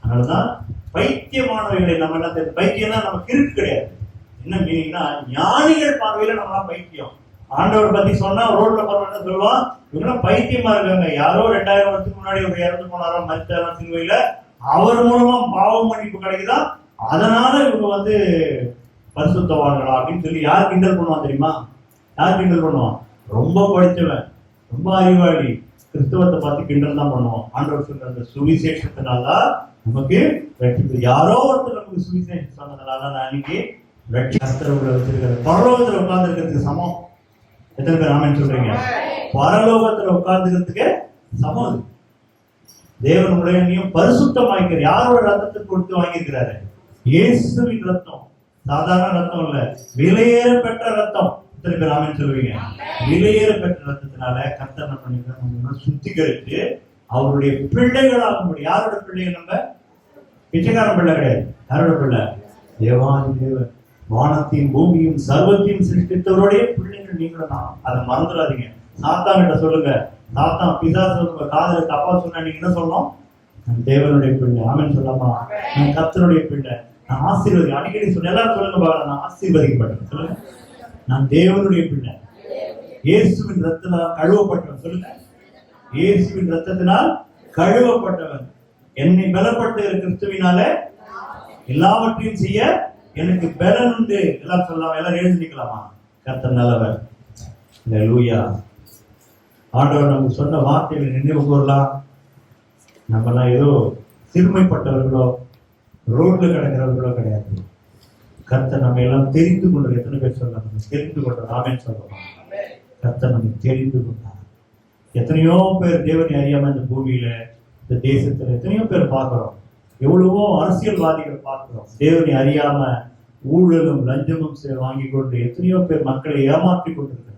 அதனாலதான் பைத்தியமானவைகளை நம்ம என்ன பைத்தியம்னா நமக்கு இருக்கு கிடையாது. என்ன மீனிங்னா ஞானிகள் பார்வையில நம்மளாம் பைத்தியம். ஆண்டவர் பத்தி சொன்னா ரோட்ல போறவங்க சொல்லுவான், இவங்க பைத்தியமா இருக்காங்க. யாரோ 2000 வருஷத்துக்கு முன்னாடி ஒரு இறந்து போனாரோ மரித்தாரோ சிலுவையில, அவர் மூலமா பாவம் மன்னிப்பு கிடைக்குதா, அதனால இவங்க பரிசுத்தவான்களா அப்படின்னு சொல்லி யார் கிண்டல் பண்ணுவான் தெரியுமா? யார் கிண்டல் பண்ணுவான்? ரொம்ப படிச்சவன், ரொம்ப அறிவாளி, கிறிஸ்தவத்தை பார்த்து கிண்டல் தான் பண்ணுவோம். ஆண்டவர் சொல்ற அந்த சுவிசேஷத்தினால நமக்கு ரட்சிப்பு. யாரோ ஒருத்தர் நமக்கு சுவிசேஷம் சொன்னதுனால நான் அன்னைக்கு ரட்சிக்கிறவங்களை வச்சிருக்கிற பரலோகத்துல உட்கார்ந்து இருக்கிறதுக்கு சமம். எத்தனை பேர் ஆமென் சொல்றீங்க? பரலோகத்துல உட்கார்ந்துக்கிறதுக்கு சமம். தேவனுடைய நீயும் பரிசுத்தமாய்க்கிற யாரோட ரத்தத்தை கொடுத்து வாங்கியிருக்கிறாரு? இயேசுவின் ரத்தம். சாதாரண ரத்தம் இல்ல, விலையேற பெற்ற ரத்தம். எத்தனை பேர் ஆமென் சொல்லுவீங்க? விலையேற பெற்ற ரத்தத்தினால கர்த்தர் என்ன பண்ணிருக்காரு? சுத்திகரித்து அவருடைய பிள்ளைகளாகும்படி. யாரோட பிள்ளைகள்? நம்ம பிச்சைக்காரன் பிள்ளை கிடையாது. யாரோட பிள்ளை? தேவாதி தேவன், வானத்தையும் பூமியும் சர்வத்தையும் சிருஷ்டித்தவருடைய பிள்ளைகள் நீங்களும் தான். அதை மறந்துடாதீங்க. சாத்தான் கிட்ட சொல்லுங்க, சாத்தான் பிசாசு உங்க காதல தப்பா சொன்னா நீங்க என்ன சொல்லணும்? நான் தேவனுடைய பிள்ளை. ஆமென் சொல்லாமா? நான் கர்த்தருடைய பிள்ளை, நான் ஆசீர்வதி. அடிக்கடி சொல்ல எல்லாரும் சொல்லுங்க பாருங்க, நான் ஆசீர்வதிக்கப்பட்டேன். சொல்லுங்க, நான் தேவனுடைய பிள்ளை, இயேசுவின் ரத்தத்தினால் கழுவப்பட்டவன். சொல்லுங்க, இயேசுவின் ரத்தத்தினால் கழுவப்பட்டவன். என்னை பலப்பட்டு கிறிஸ்துவினால எல்லாவற்றையும் செய்ய எனக்கு பலன் உண்டு. எல்லாம் சொல்லலாம், எல்லாரும் எழுதி நிக்கலாமா? கர்த்தர் நல்லவர். அல்லேலூயா. ஆண்டவர் நமக்கு சொன்ன வார்த்தைகளை நினைவு கூறலாம். நம்மலாம் ஏதோ சிறுமைப்பட்டவர்களோ ரோட்ல கிடக்கிறவர்களோ கிடையாது. கர்த்தர் நம்ம எல்லாம் தெரிந்து கொண்டு, எத்தனை பேர் சொல்றாங்க தெரிந்து கொண்டோம்? ஆமென் சொல்றோம். கர்த்தர் நம்ம தெரிந்து கொண்டார். எத்தனையோ பேர் தேவனை அறியாம இந்த பூமியில, இந்த தேசத்துல எத்தனையோ பேர் பார்க்கிறோம். எவ்வளவோ அரசியல்வாதிகள் பார்க்கிறோம். தேவனை அறியாம ஊழலும் லஞ்சமும் வாங்கி கொண்டு எத்தனையோ பேர் மக்களை ஏமாற்றி கொண்டிருக்கிறார்.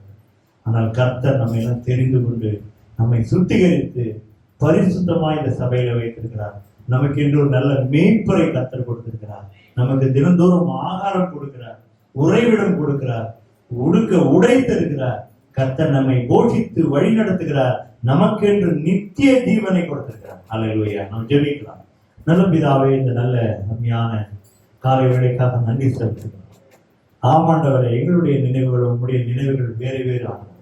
ஆனால் கர்த்தர் நம்ம எல்லாம் தெரிந்து கொண்டு நம்மை சுத்திகரித்து பரிசுத்தமாய் இந்த சபையில வைத்திருக்கிறார். நமக்கு என்று ஒரு நல்ல மேய்ப்பரை கர்த்தர் கொடுத்திருக்கிறார். நமக்கு தினந்தோறும் ஆகாரம் கொடுக்கிறார், உறைவிடம் கொடுக்கிறார், உடை தருகிறார். கர்த்தர் நம்மை போஷித்து வழி நடத்துகிறார். நமக்கு என்று நித்திய ஜீவனை கொடுத்திருக்கிறார். அல்லேலூயா. நாம் ஜெபிக்கலாம். நல்ல பிதாவே, இந்த நல்ல அருமையான காலை வேளைக்காக நன்றி செலுத்துகிறோம். ஆமாண்டவரே, எங்களுடைய நினைவுகள் உங்களுடைய நினைவுகள் வேறு வேறு ஆகும்.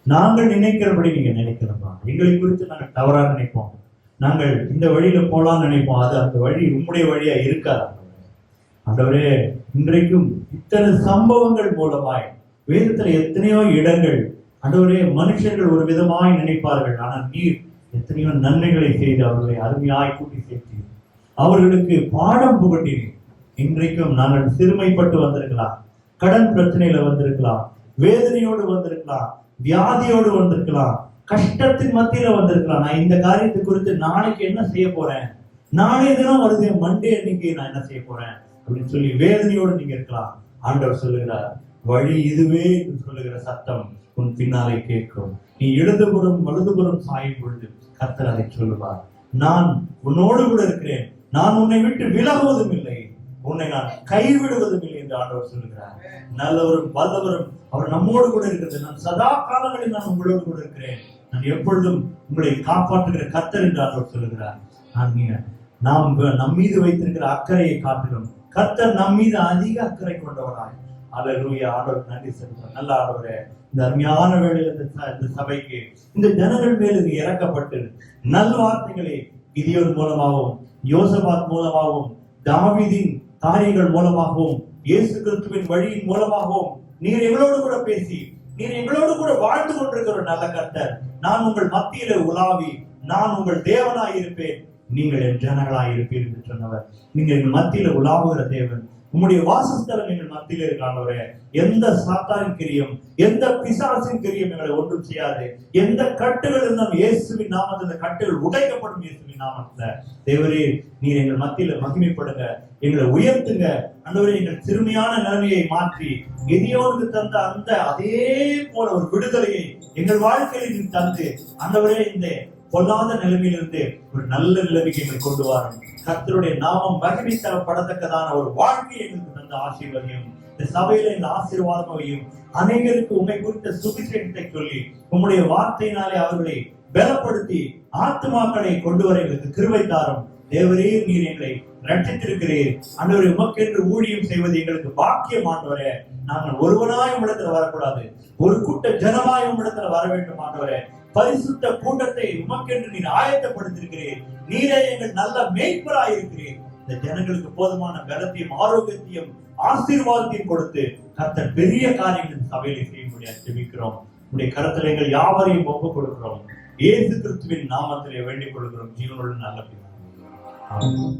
நாங்கள் நினைக்கிறபடி நீங்க நினைக்கிறோமா? எங்களை குறித்து நாங்கள் தவறா நினைப்போம். நாங்கள் இந்த வழியில போலாம்னு நினைப்போம். அது அந்த வழி உம்முடைய வழியா இருக்காது. ஆண்டவரே, இன்றைக்கும் இத்தனை சம்பவங்கள் மூலமாய் வேதத்துல எத்தனையோ இடங்கள் ஆண்டவரே மனுஷர்கள் ஒரு விதமாய் நினைப்பார்கள். ஆனால் நீர் எத்தனையோ நன்மைகளை செய்து அவர்களை அருமையாய் கூட்டி சேர்த்து அவர்களுக்கு பாடம் புகட்டினீர். இன்றைக்கும் நாங்கள் சிறுமைப்பட்டு வந்திருக்கலாம், கடன் பிரச்சனையில வந்திருக்கலாம், வேதனையோடு வந்திருக்கலாம், வியாதியோடு வந்திருக்கலாம், கஷ்டத்தின் மத்தியில வந்திருக்கலாம். நான் இந்த காரியத்தை குறித்து நாளைக்கு என்ன செய்ய போறேன், நாளைய தினம் வருது மண்டே அன்னைக்கு நான் என்ன செய்ய போறேன் அப்படின்னு சொல்லி வேதனையோடு நீங்க இருக்கலாம். ஆண்டவர் சொல்லுகிறார், வழி இதுவே என்று சொல்லுகிற சத்தம் உன் பின்னாலே கேட்கும். நீ இடதுபுறம் வலதுபுறம் சாயும் பொழுது கர்த்தர் அதை சொல்லுவார், நான் உன்னோடு கூட இருக்கிறேன், நான் உன்னை விட்டு விலகுவதும் இல்லை, உன்னை நான் கைவிடுவதும் இல்லை என்று ஆண்டவர் சொல்லுகிறார். நல்லவரும் வல்லவரும் அவர் நம்மோடு கூட இருக்கிறது. நான் சதா காலங்களில் நான் உங்களோடு கூட இருக்கிறேன், நான் எப்பொழுதும் உங்களை காப்பாற்றுகிற கர்த்தர் என்று ஆண்டவர் சொல்லுகிறார். நாம் நம் மீது வைத்திருக்கிற அக்கறையை காட்டிலும் கர்த்தர் நம் மீது அதிக அக்கறை கொண்டவராய். அல்லேலூயா. ஆண்டவர் நன்றி செலுத்துகிறோம். நல்ல ஆண்டவரே, இந்த அருமையான வேளையில் இந்த சபைக்கு இந்த ஜனங்கள் மேல் இது இறக்கப்பட்டு நல்வார்த்தைகளை கிதியோன் மூலமாகவும் யோசபாத் மூலமாகவும் தாவீதின் காரியங்கள் மூலமாகவும் இயேசு கிறிஸ்துவின் வழியின் மூலமாகவும் நீர் எங்களோடு கூட பேசி நீர் எங்களோடு கூட வாழ்ந்து கொண்டிருக்கிற ஒரு நல்ல கர்த்தர். நான் உங்கள் மத்தியில உலாவி நான் உங்கள் தேவனாய் இருப்பேன், நீங்கள் என் ஜனங்களாய் இருப்பீர்கள் என்று சொன்னவர். நீங்கள் எங்கள் மத்தியில உலாவுகிற தேவன். உம்முடைய வாசஸ்தலம் எங்கள் மத்தியில இருக்கானவரே. எந்த சாத்தானின் கிரியம், எந்த பிசாசின் கிரியம் எங்களை ஒன்றும் செய்யாது. எந்த கட்டுகள் இருந்தாலும் இயேசுவின் நாமத்தில் அந்த கட்டுகள் உடைக்கப்படும். இயேசுவின் நாமத்துல தேவரே, நீர் எங்கள் மத்தியில மகிமைப்படுங்க, எங்களை உயர்த்துங்க. ஆண்டவரே, எங்கள் சிறுமையான நிலைமையை மாற்றி கிதியோனுக்கு தந்த அந்த அதே போல ஒரு விடுதலையை எங்கள் வாழ்க்கையில் நீர் தந்து ஆண்டவரே, இந்த பொல்லாத நிலைமையிலிருந்து ஒரு நல்ல நிலைமைக்கு எங்களை கொண்டு வரும். கர்த்தருடைய நாமம் மகிமை தரப்படத்தக்கதான ஒரு வாழ்க்கை எங்களுக்கு தந்த ஆசீர்வாதம், இந்த சபையில இந்த ஆசீர்வாதமையும் அனைவருக்கு உண்மை குறித்த சுவிசேஷத்தை சொல்லி உம்முடைய வார்த்தையினாலே அவர்களை பலப்படுத்தி ஆத்துமாக்களை கொண்டு வர எங்களுக்கு கிருபை தாரும். தேவரீர் நீர் எங்களை ரட்சித்திருக்கிறீர். ஆண்டவரே, உமக்கென்று ஊழியம் செய்வது எங்களுக்கு பாக்கியம். ஆண்டவரே, நாங்கள் ஒருவனாய் உம்மிடத்துல வரக்கூடாது, ஒரு கூட்ட ஜனமாய் உம்மிடத்துல வர வேண்டும். ஆண்டவரே, பரிசுத்த கூட்டத்தை உமக்கென்று நீர் ஆயத்தப்படுத்திருக்கிறீர். நீரே எங்கள் நல்ல மேய்ப்பராய் இருக்கிறீர். இந்த ஜனங்களுக்கு போதுமான பலத்தையும் ஆரோக்கியத்தையும் ஆசீர்வாதத்தையும் கொடுத்து கர்த்தர் பெரிய காரியங்கள் சபையில செய்ய முடியாது ஜெபிக்கிறோம். உடைய கருத்துல எங்கள் யாவரையும் ஒப்புக் கொடுக்கிறோம். இயேசு கிறிஸ்துவின் நாமத்திலே வேண்டிக் கொள்கிறோம். ஜீவனுள்ள நல்ல பிதாவே. ஆமென்.